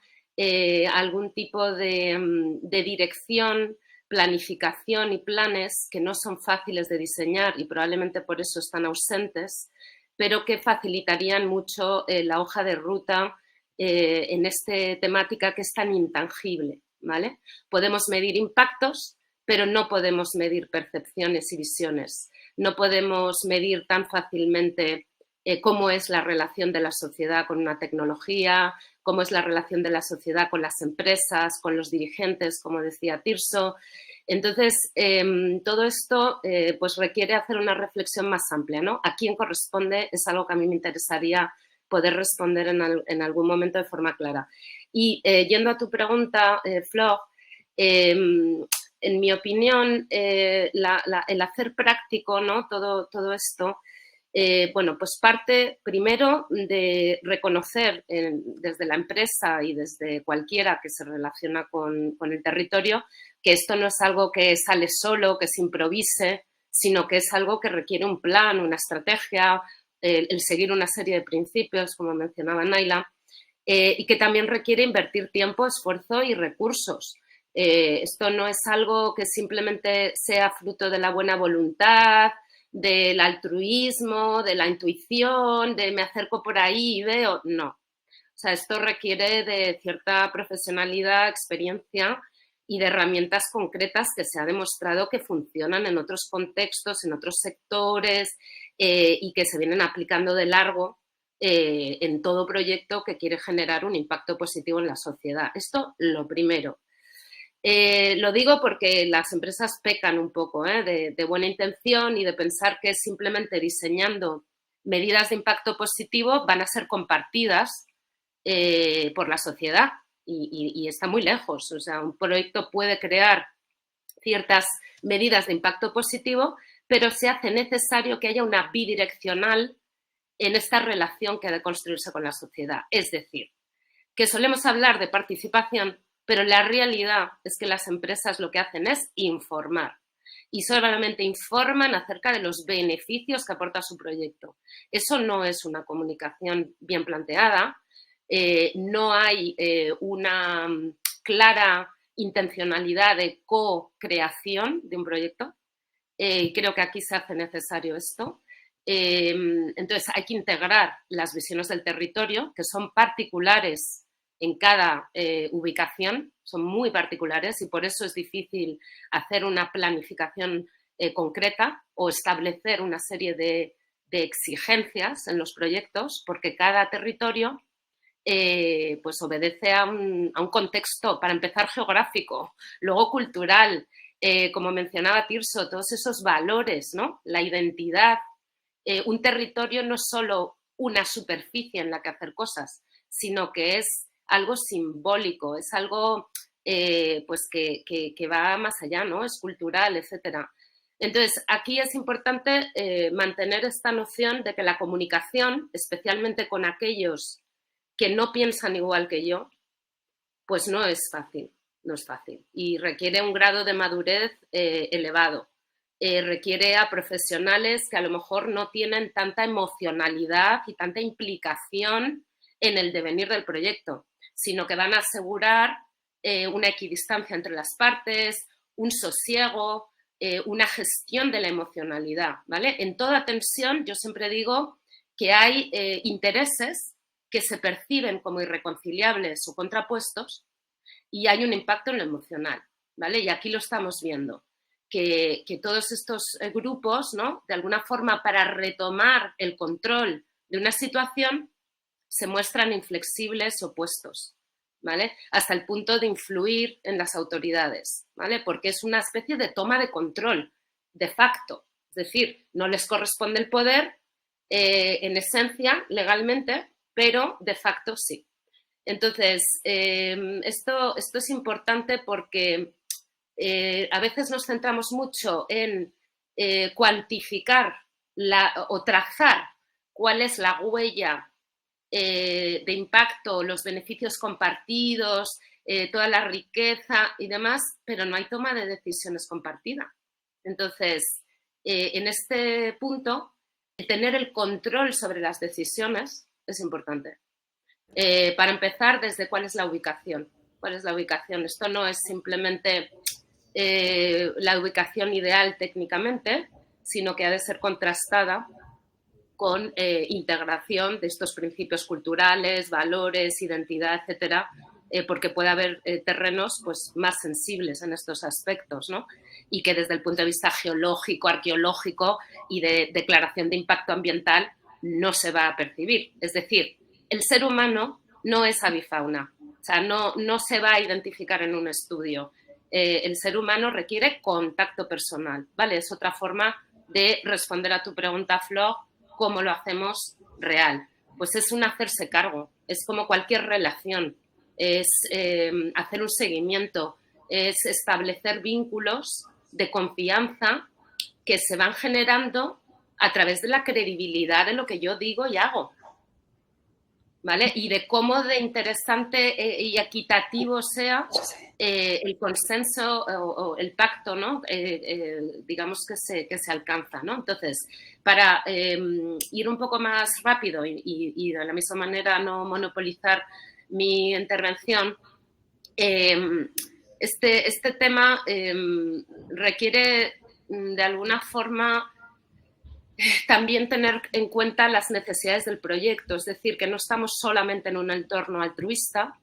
algún tipo de dirección, planificación y planes que no son fáciles de diseñar y probablemente por eso están ausentes, pero que facilitarían mucho la hoja de ruta en esta temática que es tan intangible, ¿vale? Podemos medir impactos, pero no podemos medir percepciones y visiones. No podemos medir tan fácilmente cómo es la relación de la sociedad con una tecnología, cómo es la relación de la sociedad con las empresas, con los dirigentes, como decía Tirso. Entonces, todo esto pues requiere hacer una reflexión más amplia, ¿no? ¿A quién corresponde? Es algo que a mí me interesaría poder responder en algún momento de forma clara. Y yendo a tu pregunta, Flor, en mi opinión, el hacer práctico, ¿no? Todo esto, bueno, pues parte primero de reconocer desde la empresa y desde cualquiera que se relaciona con el territorio que esto no es algo que sale solo, que se improvise, sino que es algo que requiere un plan, una estrategia, el seguir una serie de principios, como mencionaba Naila, y que también requiere invertir tiempo, esfuerzo y recursos. Esto no es algo que simplemente sea fruto de la buena voluntad, del altruismo, de la intuición, de me acerco por ahí y veo, no. O sea, esto requiere de cierta profesionalidad, experiencia y de herramientas concretas que se ha demostrado que funcionan en otros contextos, en otros sectores y que se vienen aplicando de largo en todo proyecto que quiere generar un impacto positivo en la sociedad. Esto lo primero. Lo digo porque las empresas pecan un poco de buena intención y de pensar que simplemente diseñando medidas de impacto positivo van a ser compartidas por la sociedad y está muy lejos. O sea, un proyecto puede crear ciertas medidas de impacto positivo, pero se hace necesario que haya una bidireccional en esta relación que ha de construirse con la sociedad. Es decir, que solemos hablar de participación, pero la realidad es que las empresas lo que hacen es informar. Y solamente informan acerca de los beneficios que aporta su proyecto. Eso no es una comunicación bien planteada, no hay una clara intencionalidad de co-creación de un proyecto. Creo que aquí se hace necesario esto. Entonces, hay que integrar las visiones del territorio, que son particulares en cada ubicación, son muy particulares y por eso es difícil hacer una planificación concreta o establecer una serie de exigencias en los proyectos, porque cada territorio pues obedece a un contexto, para empezar, geográfico, luego cultural, como mencionaba Tirso, todos esos valores, ¿no? La identidad. Un territorio no es solo una superficie en la que hacer cosas, sino que es algo simbólico, es algo pues que va más allá, ¿no? Es cultural, etcétera. Entonces, aquí es importante mantener esta noción de que la comunicación, especialmente con aquellos que no piensan igual que yo, pues no es fácil, no es fácil. Y requiere un grado de madurez elevado. Requiere a profesionales que a lo mejor no tienen tanta emocionalidad y tanta implicación en el devenir del proyecto, sino que van a asegurar una equidistancia entre las partes, un sosiego, una gestión de la emocionalidad, ¿vale? En toda tensión yo siempre digo que hay intereses que se perciben como irreconciliables o contrapuestos y hay un impacto en lo emocional, ¿vale? Y aquí lo estamos viendo, que todos estos grupos, ¿no? De alguna forma, para retomar el control de una situación, se muestran inflexibles, opuestos, ¿vale? Hasta el punto de influir en las autoridades, ¿vale? Porque es una especie de toma de control, de facto. Es decir, no les corresponde el poder, en esencia, legalmente, pero de facto sí. Entonces, esto es importante porque a veces nos centramos mucho en cuantificar o trazar cuál es la huella de impacto, los beneficios compartidos, toda la riqueza y demás, pero no hay toma de decisiones compartida. Entonces, en este punto, tener el control sobre las decisiones es importante. Para empezar, desde cuál es la ubicación. ¿Cuál es la ubicación? Esto no es simplemente la ubicación ideal técnicamente, sino que ha de ser contrastada con integración de estos principios culturales, valores, identidad, etcétera, porque puede haber terrenos pues, más sensibles en estos aspectos, ¿no? Y que desde el punto de vista geológico, arqueológico y de declaración de impacto ambiental no se va a percibir. Es decir, el ser humano no es avifauna, o sea, no se va a identificar en un estudio. El ser humano requiere contacto personal, ¿vale? Es otra forma de responder a tu pregunta, Flor, ¿cómo lo hacemos real? Pues es un hacerse cargo, es como cualquier relación, es hacer un seguimiento, es establecer vínculos de confianza que se van generando a través de la credibilidad de lo que yo digo y hago, ¿vale? Y de cómo de interesante y equitativo sea el consenso o el pacto, ¿no? Digamos que se alcanza, ¿no? Entonces, para ir un poco más rápido y de la misma manera no monopolizar mi intervención, este tema requiere de alguna forma también tener en cuenta las necesidades del proyecto, es decir, que no estamos solamente en un entorno altruista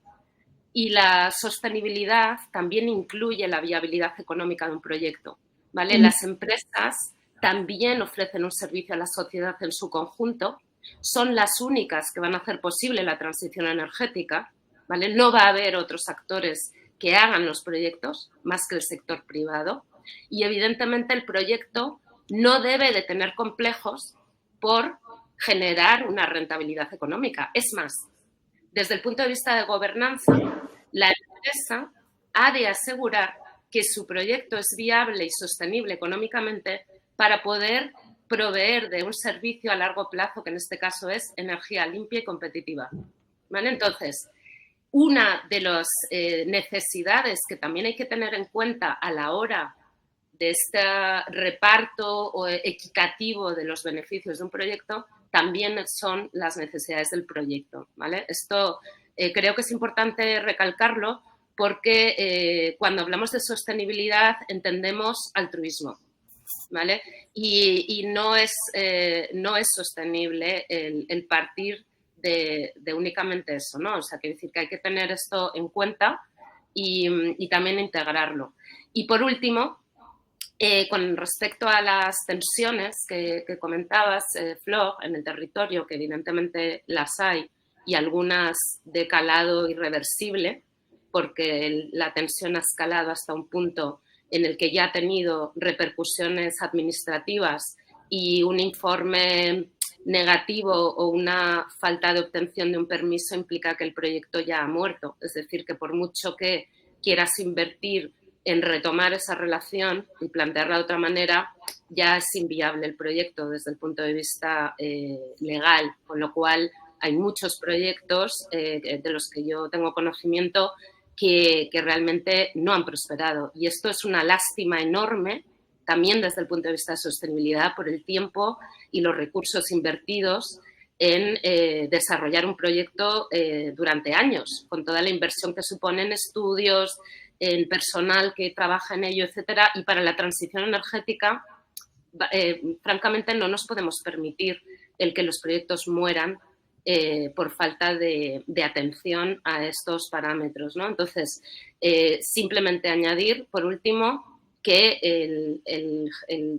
y la sostenibilidad también incluye la viabilidad económica de un proyecto, ¿vale? Las empresas también ofrecen un servicio a la sociedad en su conjunto, son las únicas que van a hacer posible la transición energética, ¿vale? No va a haber otros actores que hagan los proyectos más que el sector privado y evidentemente el proyecto no debe de tener complejos por generar una rentabilidad económica. Es más, desde el punto de vista de gobernanza, la empresa ha de asegurar que su proyecto es viable y sostenible económicamente para poder proveer de un servicio a largo plazo, que en este caso es energía limpia y competitiva, ¿vale? Entonces, una de las necesidades que también hay que tener en cuenta a la hora de este reparto equitativo de los beneficios de un proyecto también son las necesidades del proyecto, ¿vale? Esto creo que es importante recalcarlo porque cuando hablamos de sostenibilidad entendemos altruismo, ¿vale? Y no es sostenible el partir de únicamente eso, ¿no? O sea, quiere decir que hay que tener esto en cuenta y también integrarlo. Y por último, con respecto a las tensiones que comentabas, Flor, en el territorio, que evidentemente las hay, y algunas de calado irreversible, porque la tensión ha escalado hasta un punto en el que ya ha tenido repercusiones administrativas y un informe negativo o una falta de obtención de un permiso implica que el proyecto ya ha muerto. Es decir, que por mucho que quieras invertir en retomar esa relación y plantearla de otra manera, ya es inviable el proyecto desde el punto de vista legal, con lo cual hay muchos proyectos de los que yo tengo conocimiento que realmente no han prosperado. Y esto es una lástima enorme, también desde el punto de vista de sostenibilidad, por el tiempo y los recursos invertidos en desarrollar un proyecto durante años, con toda la inversión que supone en estudios, en personal que trabaja en ello, etcétera. Y para la transición energética, francamente, no nos podemos permitir el que los proyectos mueran por falta de atención a estos parámetros, ¿no? Entonces, simplemente añadir, por último, que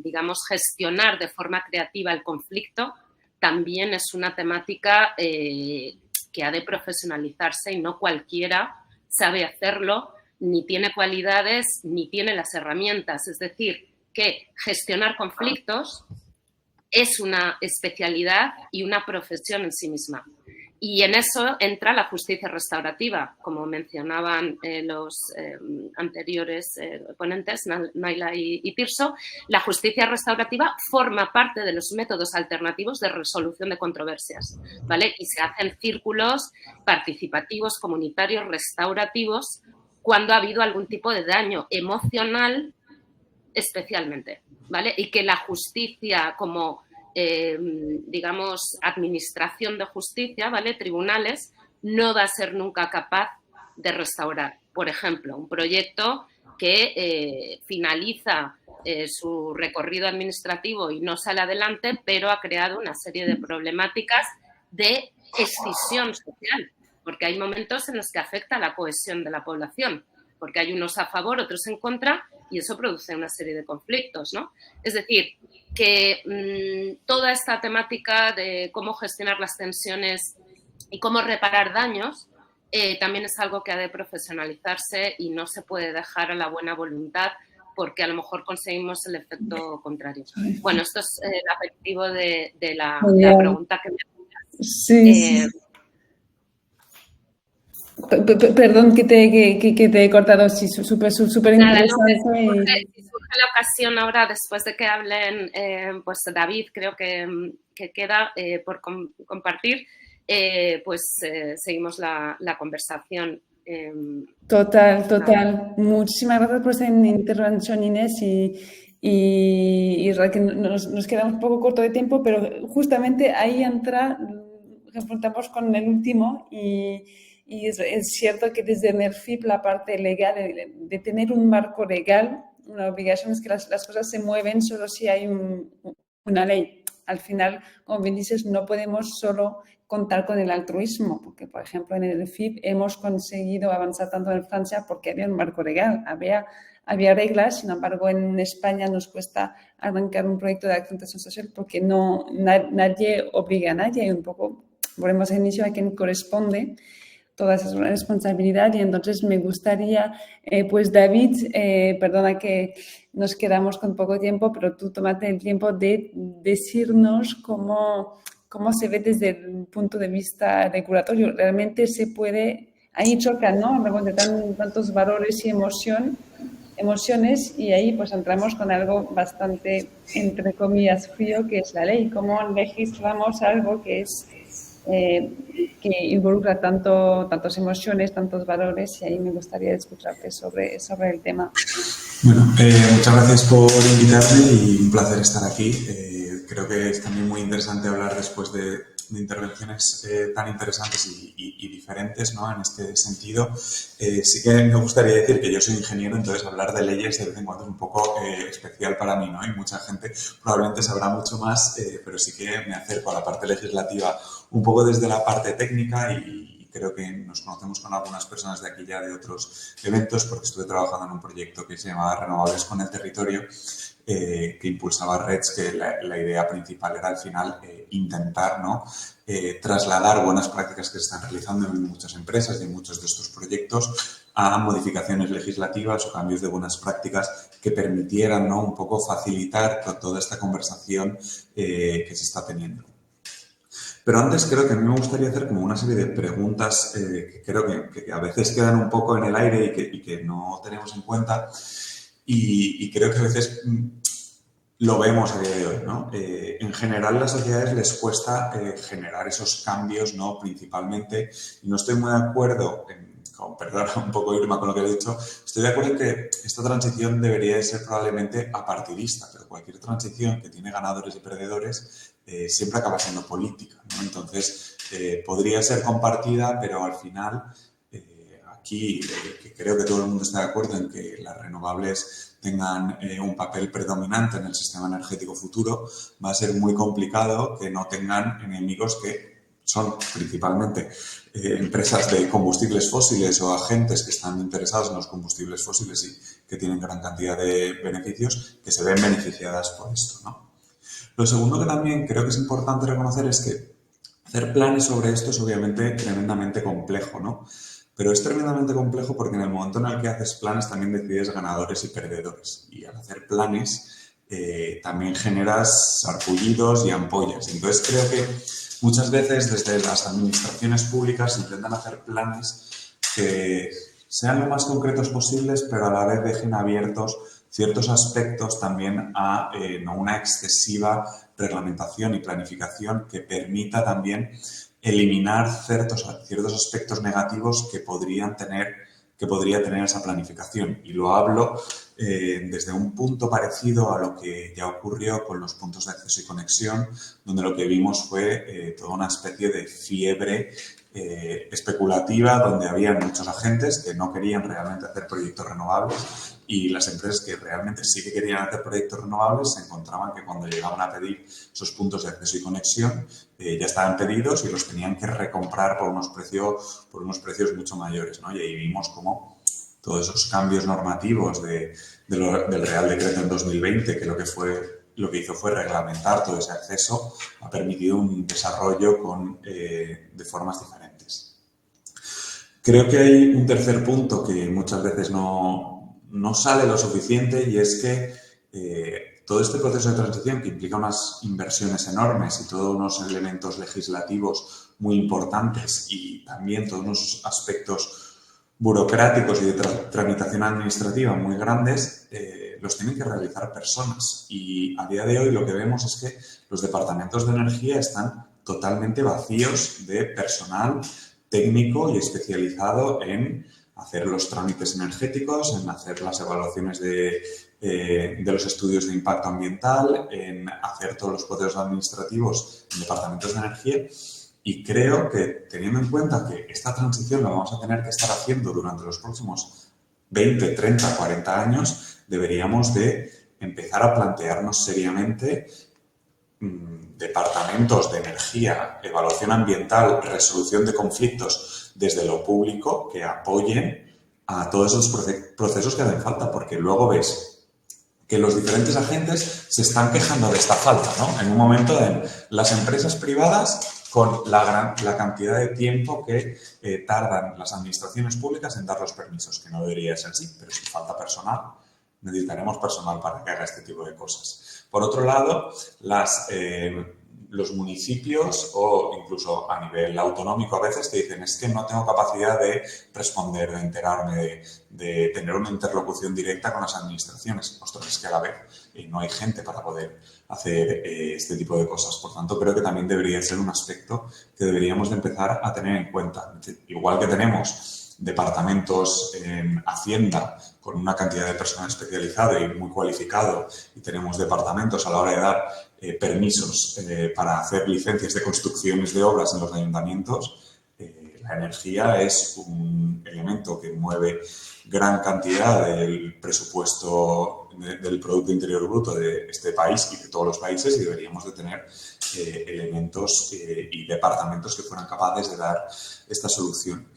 digamos, gestionar de forma creativa el conflicto también es una temática que ha de profesionalizarse y no cualquiera sabe hacerlo, ni tiene cualidades, ni tiene las herramientas. Es decir, que gestionar conflictos es una especialidad y una profesión en sí misma. Y en eso entra la justicia restaurativa, como mencionaban los anteriores ponentes, Naila y Tirso. La justicia restaurativa forma parte de los métodos alternativos de resolución de controversias, ¿vale? Y se hacen círculos participativos, comunitarios, restaurativos, cuando ha habido algún tipo de daño emocional especialmente, ¿vale? Y que la justicia como digamos, administración de justicia, ¿vale? Tribunales, no va a ser nunca capaz de restaurar. Por ejemplo, un proyecto que finaliza su recorrido administrativo y no sale adelante, pero ha creado una serie de problemáticas de escisión social, porque hay momentos en los que afecta a la cohesión de la población, porque hay unos a favor, otros en contra, y eso produce una serie de conflictos, ¿no? Es decir, que toda esta temática de cómo gestionar las tensiones y cómo reparar daños también es algo que ha de profesionalizarse y no se puede dejar a la buena voluntad porque a lo mejor conseguimos el efecto contrario. Bueno, esto es el aperitivo de la pregunta que me hacías. Sí. Perdón que te he cortado, sí, súper interesante. Si surge la ocasión ahora, después de que hablen, pues David, creo que queda por compartir, pues seguimos la conversación. Total. Muchísimas gracias por esta intervención, Inés, y que nos quedamos un poco corto de tiempo, pero justamente ahí confrontamos con el último y es cierto que desde NERFIP la parte legal, de tener un marco legal, una obligación es que las cosas se mueven solo si hay una ley. Al final, como bien dices, no podemos solo contar con el altruismo, porque, por ejemplo, en el NERFIP hemos conseguido avanzar tanto en Francia porque había un marco legal, había reglas. Sin embargo, en España nos cuesta arrancar un proyecto de acción social porque nadie obliga a nadie, y un poco volvemos al inicio a quien corresponde toda esa responsabilidad. Y entonces me gustaría, pues David, perdona que nos quedamos con poco tiempo, pero tú tómate el tiempo de decirnos cómo se ve desde el punto de vista regulatorio. Realmente se puede, ahí chocan, ¿no? Hablamos de tantos valores y emociones, y ahí pues entramos con algo bastante, entre comillas, frío, que es la ley. ¿Cómo legislamos algo que involucra tantas emociones, tantos valores? Y ahí me gustaría escucharte sobre el tema. Bueno, muchas gracias por invitarme y un placer estar aquí. Creo que es también muy interesante hablar después de intervenciones tan interesantes y diferentes, ¿no? En este sentido. Sí que me gustaría decir que yo soy ingeniero, entonces hablar de leyes de vez en cuando es un poco especial para mí, ¿no? Y mucha gente probablemente sabrá mucho más, pero sí que me acerco a la parte legislativa un poco desde la parte técnica y creo que nos conocemos con algunas personas de aquí ya de otros eventos porque estuve trabajando en un proyecto que se llamaba Renovables con el Territorio, que impulsaba REDS, que la idea principal era al final intentar, ¿no? Trasladar buenas prácticas que se están realizando en muchas empresas y en muchos de estos proyectos a modificaciones legislativas o cambios de buenas prácticas que permitieran, ¿no? Un poco facilitar toda esta conversación que se está teniendo. Pero antes creo que a mí me gustaría hacer como una serie de preguntas que creo que a veces quedan un poco en el aire y que no tenemos en cuenta y creo que a veces lo vemos a día de hoy, ¿no? En general, a las sociedades les cuesta generar esos cambios, ¿no? Principalmente, y no estoy muy de acuerdo, perdón, un poco Irma con lo que he dicho, estoy de acuerdo en que esta transición debería de ser probablemente apartidista, pero cualquier transición que tiene ganadores y perdedores siempre acaba siendo política, ¿no? Entonces, podría ser compartida, pero al final, aquí que creo que todo el mundo está de acuerdo en que las renovables tengan un papel predominante en el sistema energético futuro, va a ser muy complicado que no tengan enemigos que son principalmente empresas de combustibles fósiles o agentes que están interesados en los combustibles fósiles y que tienen gran cantidad de beneficios, que se ven beneficiadas por esto, ¿no? Lo segundo que también creo que es importante reconocer es que hacer planes sobre esto es obviamente tremendamente complejo, ¿no? Pero es tremendamente complejo porque en el momento en el que haces planes también decides ganadores y perdedores. Y al hacer planes también generas sarpullidos y ampollas. Entonces creo que muchas veces desde las administraciones públicas intentan hacer planes que sean lo más concretos posibles, pero a la vez dejen abiertos ciertos aspectos también a no una excesiva reglamentación y planificación que permita también eliminar ciertos aspectos negativos que podría tener esa planificación. Y lo hablo desde un punto parecido a lo que ya ocurrió con los puntos de acceso y conexión, donde lo que vimos fue toda una especie de fiebre especulativa, donde había muchos agentes que no querían realmente hacer proyectos renovables, y las empresas que realmente sí que querían hacer proyectos renovables se encontraban que cuando llegaban a pedir esos puntos de acceso y conexión ya estaban pedidos y los tenían que recomprar por unos precios mucho mayores, ¿no? Y ahí vimos cómo todos esos cambios normativos del Real Decreto en 2020, que lo que hizo fue reglamentar todo ese acceso, ha permitido un desarrollo de formas diferentes. Creo que hay un tercer punto que muchas veces no sale lo suficiente, y es que todo este proceso de transición, que implica unas inversiones enormes y todos unos elementos legislativos muy importantes, y también todos unos aspectos burocráticos y de tramitación administrativa muy grandes, los tienen que realizar personas. Y a día de hoy lo que vemos es que los departamentos de energía están totalmente vacíos de personal técnico y especializado en hacer los trámites energéticos, en hacer las evaluaciones de los estudios de impacto ambiental, en hacer todos los procesos administrativos en departamentos de energía. Y creo que, teniendo en cuenta que esta transición la vamos a tener que estar haciendo durante los próximos 20, 30, 40 años, deberíamos de empezar a plantearnos seriamente departamentos de energía, evaluación ambiental, resolución de conflictos desde lo público, que apoyen a todos esos procesos que hacen falta, porque luego ves que los diferentes agentes se están quejando de esta falta, ¿no? En un momento de las empresas privadas, con la cantidad de tiempo que tardan las administraciones públicas en dar los permisos, que no debería ser así, pero si falta personal, necesitaremos personal para que haga este tipo de cosas. Por otro lado, los municipios, o incluso a nivel autonómico, a veces te dicen: es que no tengo capacidad de responder, de enterarme, de tener una interlocución directa con las administraciones. Ostras, es que a la vez no hay gente para poder hacer este tipo de cosas. Por tanto, creo que también debería ser un aspecto que deberíamos de empezar a tener en cuenta. Igual que tenemos departamentos en Hacienda con una cantidad de personal especializado y muy cualificado, y tenemos departamentos a la hora de dar permisos para hacer licencias de construcciones de obras en los ayuntamientos, la energía es un elemento que mueve gran cantidad del presupuesto del Producto Interior Bruto de este país y de todos los países, y deberíamos de tener elementos y departamentos que fueran capaces de dar esta solución.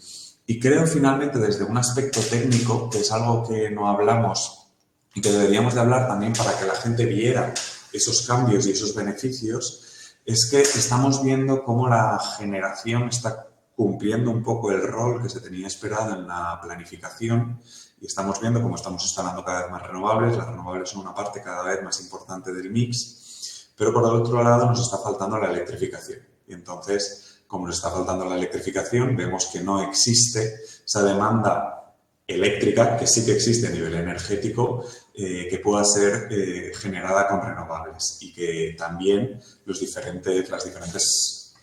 Y creo, finalmente, desde un aspecto técnico, que es algo que no hablamos y que deberíamos de hablar también para que la gente viera esos cambios y esos beneficios, es que estamos viendo cómo la generación está cumpliendo un poco el rol que se tenía esperado en la planificación, y estamos viendo cómo estamos instalando cada vez más renovables. Las renovables son una parte cada vez más importante del mix, pero por el otro lado nos está faltando la electrificación. Y entonces, como nos está faltando la electrificación, vemos que no existe esa demanda eléctrica, que sí que existe a nivel energético, que pueda ser generada con renovables, y que también las diferentes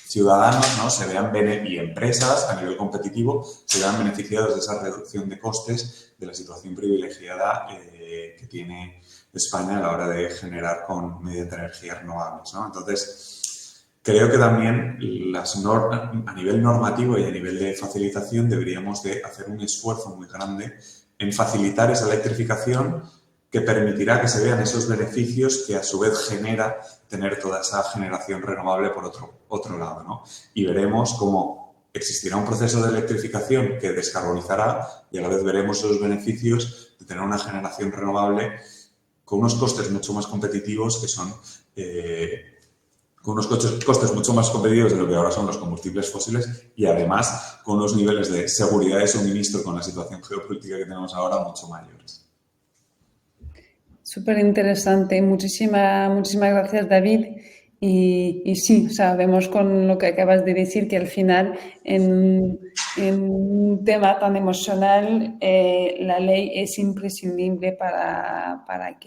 ciudadanos, ¿no?, se vean y empresas a nivel competitivo se vean beneficiados de esa reducción de costes, de la situación privilegiada que tiene España a la hora de generar mediante energías renovables, ¿no? Entonces, creo que también a nivel normativo y a nivel de facilitación deberíamos de hacer un esfuerzo muy grande en facilitar esa electrificación, que permitirá que se vean esos beneficios que a su vez genera tener toda esa generación renovable por otro lado, ¿no? Y veremos cómo existirá un proceso de electrificación que descarbonizará, y a la vez veremos esos beneficios de tener una generación renovable con unos costes mucho más competitivos, que son con unos costes mucho más competitivos de lo que ahora son los combustibles fósiles, y además con unos niveles de seguridad de suministro con la situación geopolítica que tenemos ahora mucho mayores. Súper interesante. Muchísimas gracias, David. Y sí, sabemos con lo que acabas de decir que al final en un tema tan emocional la ley es imprescindible para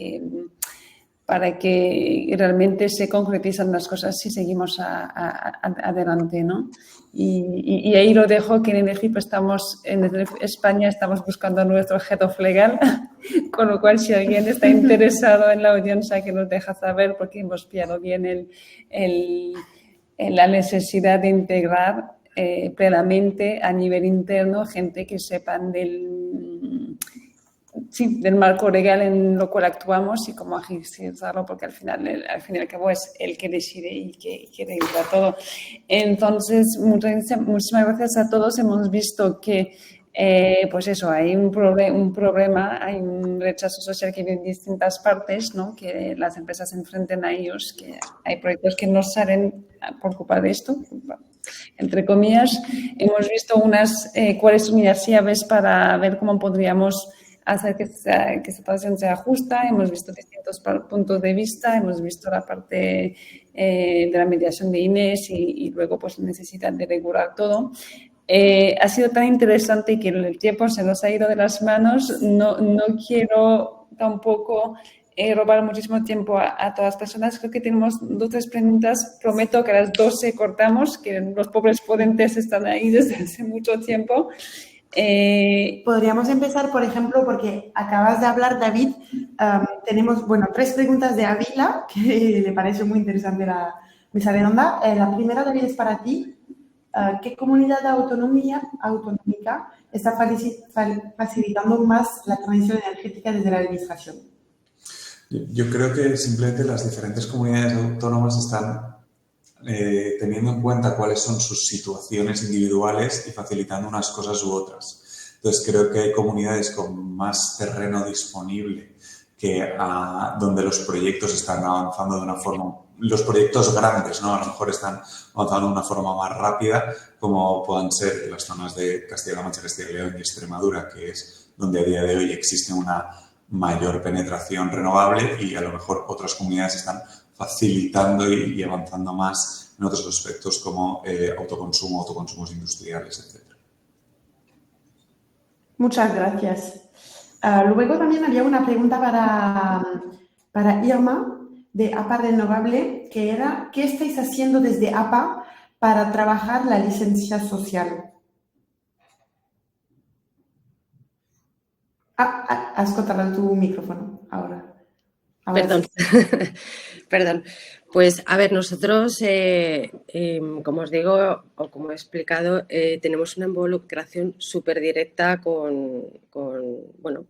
que realmente se concretizan las cosas si seguimos adelante, ¿no? Y ahí lo dejo, que en ENERGIP estamos, en España estamos buscando nuestro Head of Legal, con lo cual si alguien está interesado en la audiencia que nos deja saber, porque hemos pillado bien la necesidad de integrar plenamente a nivel interno gente que sepan del marco legal en lo cual actuamos y cómo agilizarlo, porque al fin y al cabo es el que decide y que regula todo. Entonces, muchísimas gracias a todos. Hemos visto que pues eso, hay un problema, hay un rechazo social que viene en distintas partes, ¿no? Que las empresas se enfrenten a ellos, que hay proyectos que no salen por culpa de esto, entre comillas. Hemos visto cuáles son las llaves para ver cómo podríamos hacer que esta situación sea justa. Hemos visto distintos puntos de vista, hemos visto la parte de la mediación de Inés y luego pues necesidad de regular todo. Ha sido tan interesante que el tiempo se nos ha ido de las manos. No quiero tampoco robar muchísimo tiempo a todas las personas. Creo que tenemos 2 o 3 preguntas. Prometo que a las 12 cortamos, que los pobres ponentes están ahí desde hace mucho tiempo. Podríamos empezar, por ejemplo, porque acabas de hablar, David. Tenemos, 3 preguntas de Ávila, que le parece muy interesante la mesa redonda. La primera, David, es para ti. ¿Qué comunidad autonómica está facilitando más la transición energética desde la administración? Yo creo que simplemente las diferentes comunidades autónomas están teniendo en cuenta cuáles son sus situaciones individuales y facilitando unas cosas u otras. Entonces, creo que hay comunidades con más terreno disponible donde los proyectos están avanzando de una forma, los proyectos grandes, ¿no? A lo mejor están avanzando de una forma más rápida, como puedan ser las zonas de Castilla-La Mancha, Castilla y León y Extremadura, que es donde a día de hoy existe una mayor penetración renovable, y a lo mejor otras comunidades están facilitando y avanzando más en otros aspectos como autoconsumos industriales, etc. Muchas gracias. Luego también había una pregunta para Irma de APA Renovable, que era: ¿qué estáis haciendo desde APA para trabajar la licencia social? Has cortado tu micrófono ahora. Perdón. Perdón. Pues, a ver, nosotros, como os digo, o como he explicado, tenemos una involucración súper directa con,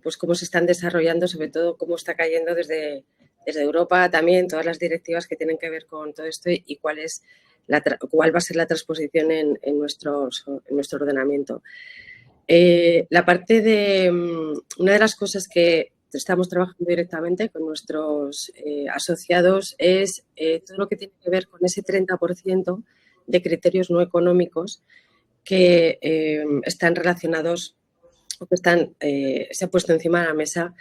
pues cómo se están desarrollando, sobre todo cómo está cayendo desde Europa también, todas las directivas que tienen que ver con todo esto y cuál va a ser la transposición en nuestro ordenamiento. La parte de una de las cosas que estamos trabajando directamente con nuestros asociados es todo lo que tiene que ver con ese 30% de criterios no económicos que están relacionados o que se ha puesto encima de la mesa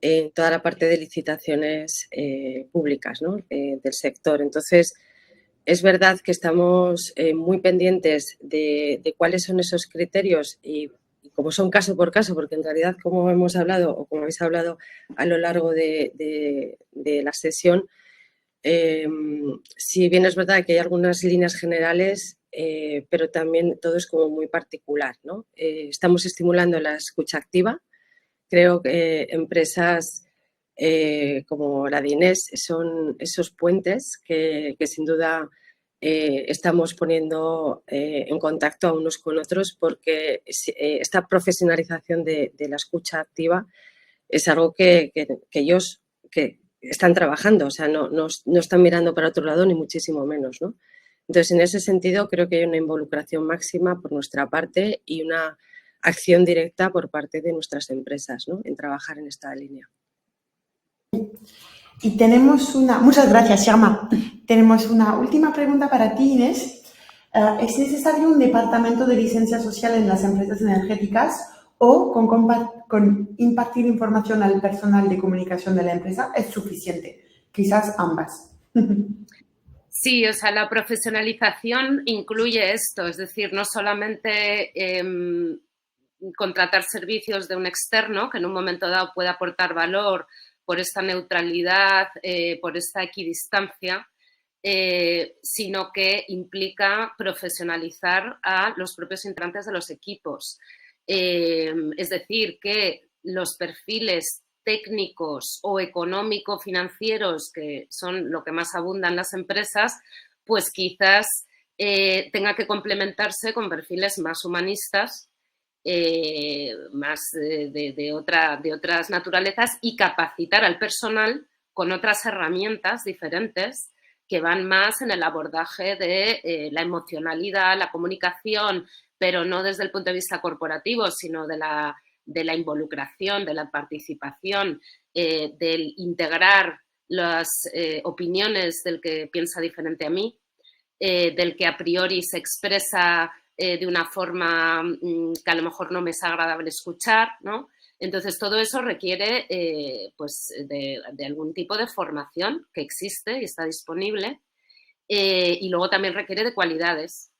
en toda la parte de licitaciones públicas, ¿no? Del sector. Entonces, es verdad que estamos muy pendientes de cuáles son esos criterios y como son caso por caso, porque en realidad, como hemos hablado o como habéis hablado a lo largo de la sesión, si bien es verdad que hay algunas líneas generales, pero también todo es como muy particular, ¿no? Estamos estimulando la escucha activa. Creo que empresas como la de Inés son esos puentes que sin duda estamos poniendo en contacto a unos con otros, porque esta profesionalización de la escucha activa es algo que ellos están trabajando, o sea, no están mirando para otro lado ni muchísimo menos, ¿no? Entonces, en ese sentido, creo que hay una involucración máxima por nuestra parte y una acción directa por parte de nuestras empresas, ¿no? En trabajar en esta línea. Y tenemos muchas gracias, Irma. Tenemos una última pregunta para ti, Inés. ¿Es necesario un departamento de licencia social en las empresas energéticas o con impartir información al personal de comunicación de la empresa es suficiente? Quizás ambas. Sí, o sea, la profesionalización incluye esto, es decir, no solamente contratar servicios de un externo que en un momento dado pueda aportar valor por esta neutralidad, por esta equidistancia, sino que implica profesionalizar a los propios integrantes de los equipos. Es decir, que los perfiles técnicos o económico-financieros, que son lo que más abundan en las empresas, pues quizás tenga que complementarse con perfiles más humanistas, más de otras naturalezas, y capacitar al personal con otras herramientas diferentes que van más en el abordaje de la emocionalidad, la comunicación, pero no desde el punto de vista corporativo, sino de la involucración, de la participación, del integrar las opiniones del que piensa diferente a mí, del que a priori se expresa de una forma que a lo mejor no me es agradable escuchar, ¿no? Entonces, todo eso requiere pues de algún tipo de formación que existe y está disponible, y luego también requiere de cualidades,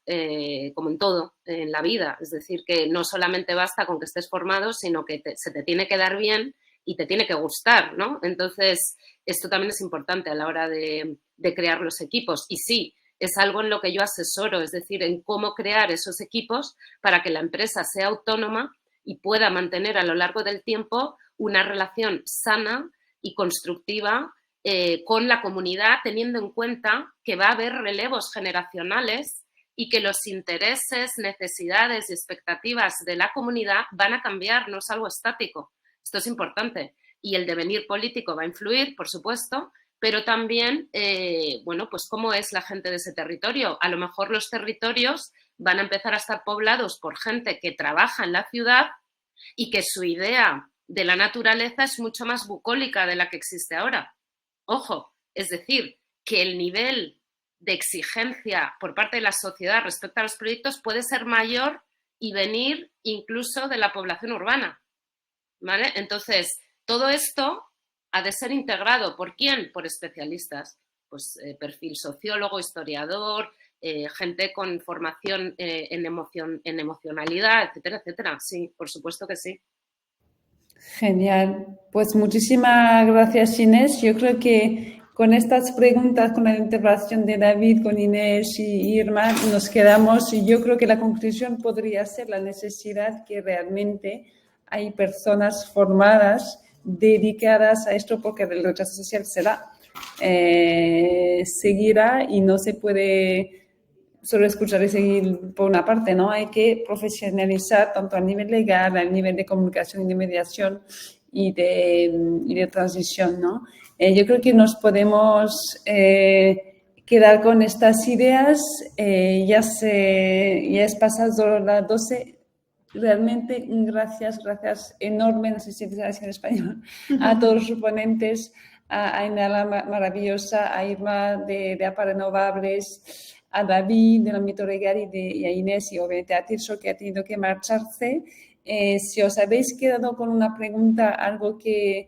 como en todo, en la vida. Es decir, que no solamente basta con que estés formado, sino que se te tiene que dar bien y te tiene que gustar, ¿no? Entonces, esto también es importante a la hora de crear los equipos. Y sí, es algo en lo que yo asesoro, es decir, en cómo crear esos equipos para que la empresa sea autónoma y pueda mantener a lo largo del tiempo una relación sana y constructiva con la comunidad, teniendo en cuenta que va a haber relevos generacionales y que los intereses, necesidades y expectativas de la comunidad van a cambiar, no es algo estático. Esto es importante. Y el devenir político va a influir, por supuesto, pero también, bueno, pues cómo es la gente de ese territorio. A lo mejor los territorios van a empezar a estar poblados por gente que trabaja en la ciudad y que su idea de la naturaleza es mucho más bucólica de la que existe ahora. Ojo, es decir, que el nivel de exigencia por parte de la sociedad respecto a los proyectos puede ser mayor y venir incluso de la población urbana, ¿vale? Entonces, todo esto ha de ser integrado. ¿Por quién? Por especialistas. Pues perfil sociólogo, historiador, gente con formación en emocionalidad, etcétera, etcétera. Sí, por supuesto que sí. Genial. Pues muchísimas gracias, Inés. Yo creo que con estas preguntas, con la intervención de David, con Inés y Irma, nos quedamos, y yo creo que la conclusión podría ser la necesidad que realmente hay personas formadas, dedicadas a esto, porque el rechazo social seguirá y no se puede solo escuchar y seguir por una parte, ¿no? Hay que profesionalizar tanto a nivel legal, a nivel de comunicación y de mediación y de transición, ¿no? Yo creo que nos podemos quedar con estas ideas. Ya es pasado las 12. Realmente gracias enorme, no sé si se dice en español, a todos los ponentes, a Inala maravillosa, a Irma de APA Renovables, a David del ámbito legal y a Inés y obviamente a Tirso, que ha tenido que marcharse. Si os habéis quedado con una pregunta, algo que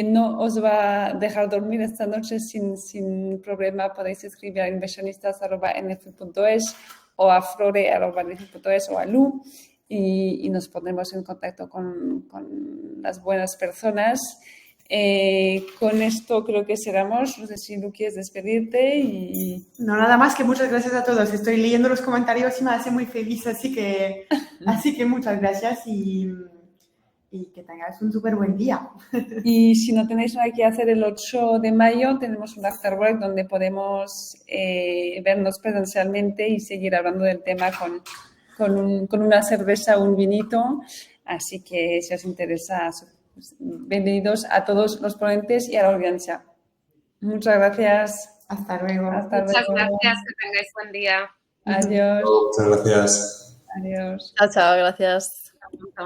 no os va a dejar dormir esta noche sin problema, podéis escribir a inversionistas@nf.es o a flore@nf.es o a Lu, y nos pondremos en contacto con las buenas personas. Con esto creo que cerramos. No sé si Lu quieres despedirte. No, nada más, que muchas gracias a todos. Estoy leyendo los comentarios y me hace muy feliz, así que muchas gracias y que tengáis un súper buen día. Y si no tenéis nada que hacer, el 8 de mayo tenemos un afterwork donde podemos vernos presencialmente y seguir hablando del tema con una cerveza o un vinito. Así que si os interesa, bienvenidos a todos los ponentes y a la audiencia. Muchas gracias. Hasta luego. Muchas gracias, que tengáis buen día. Adiós. Muchas gracias. Adiós. Chao, chao, gracias. Hasta pronto.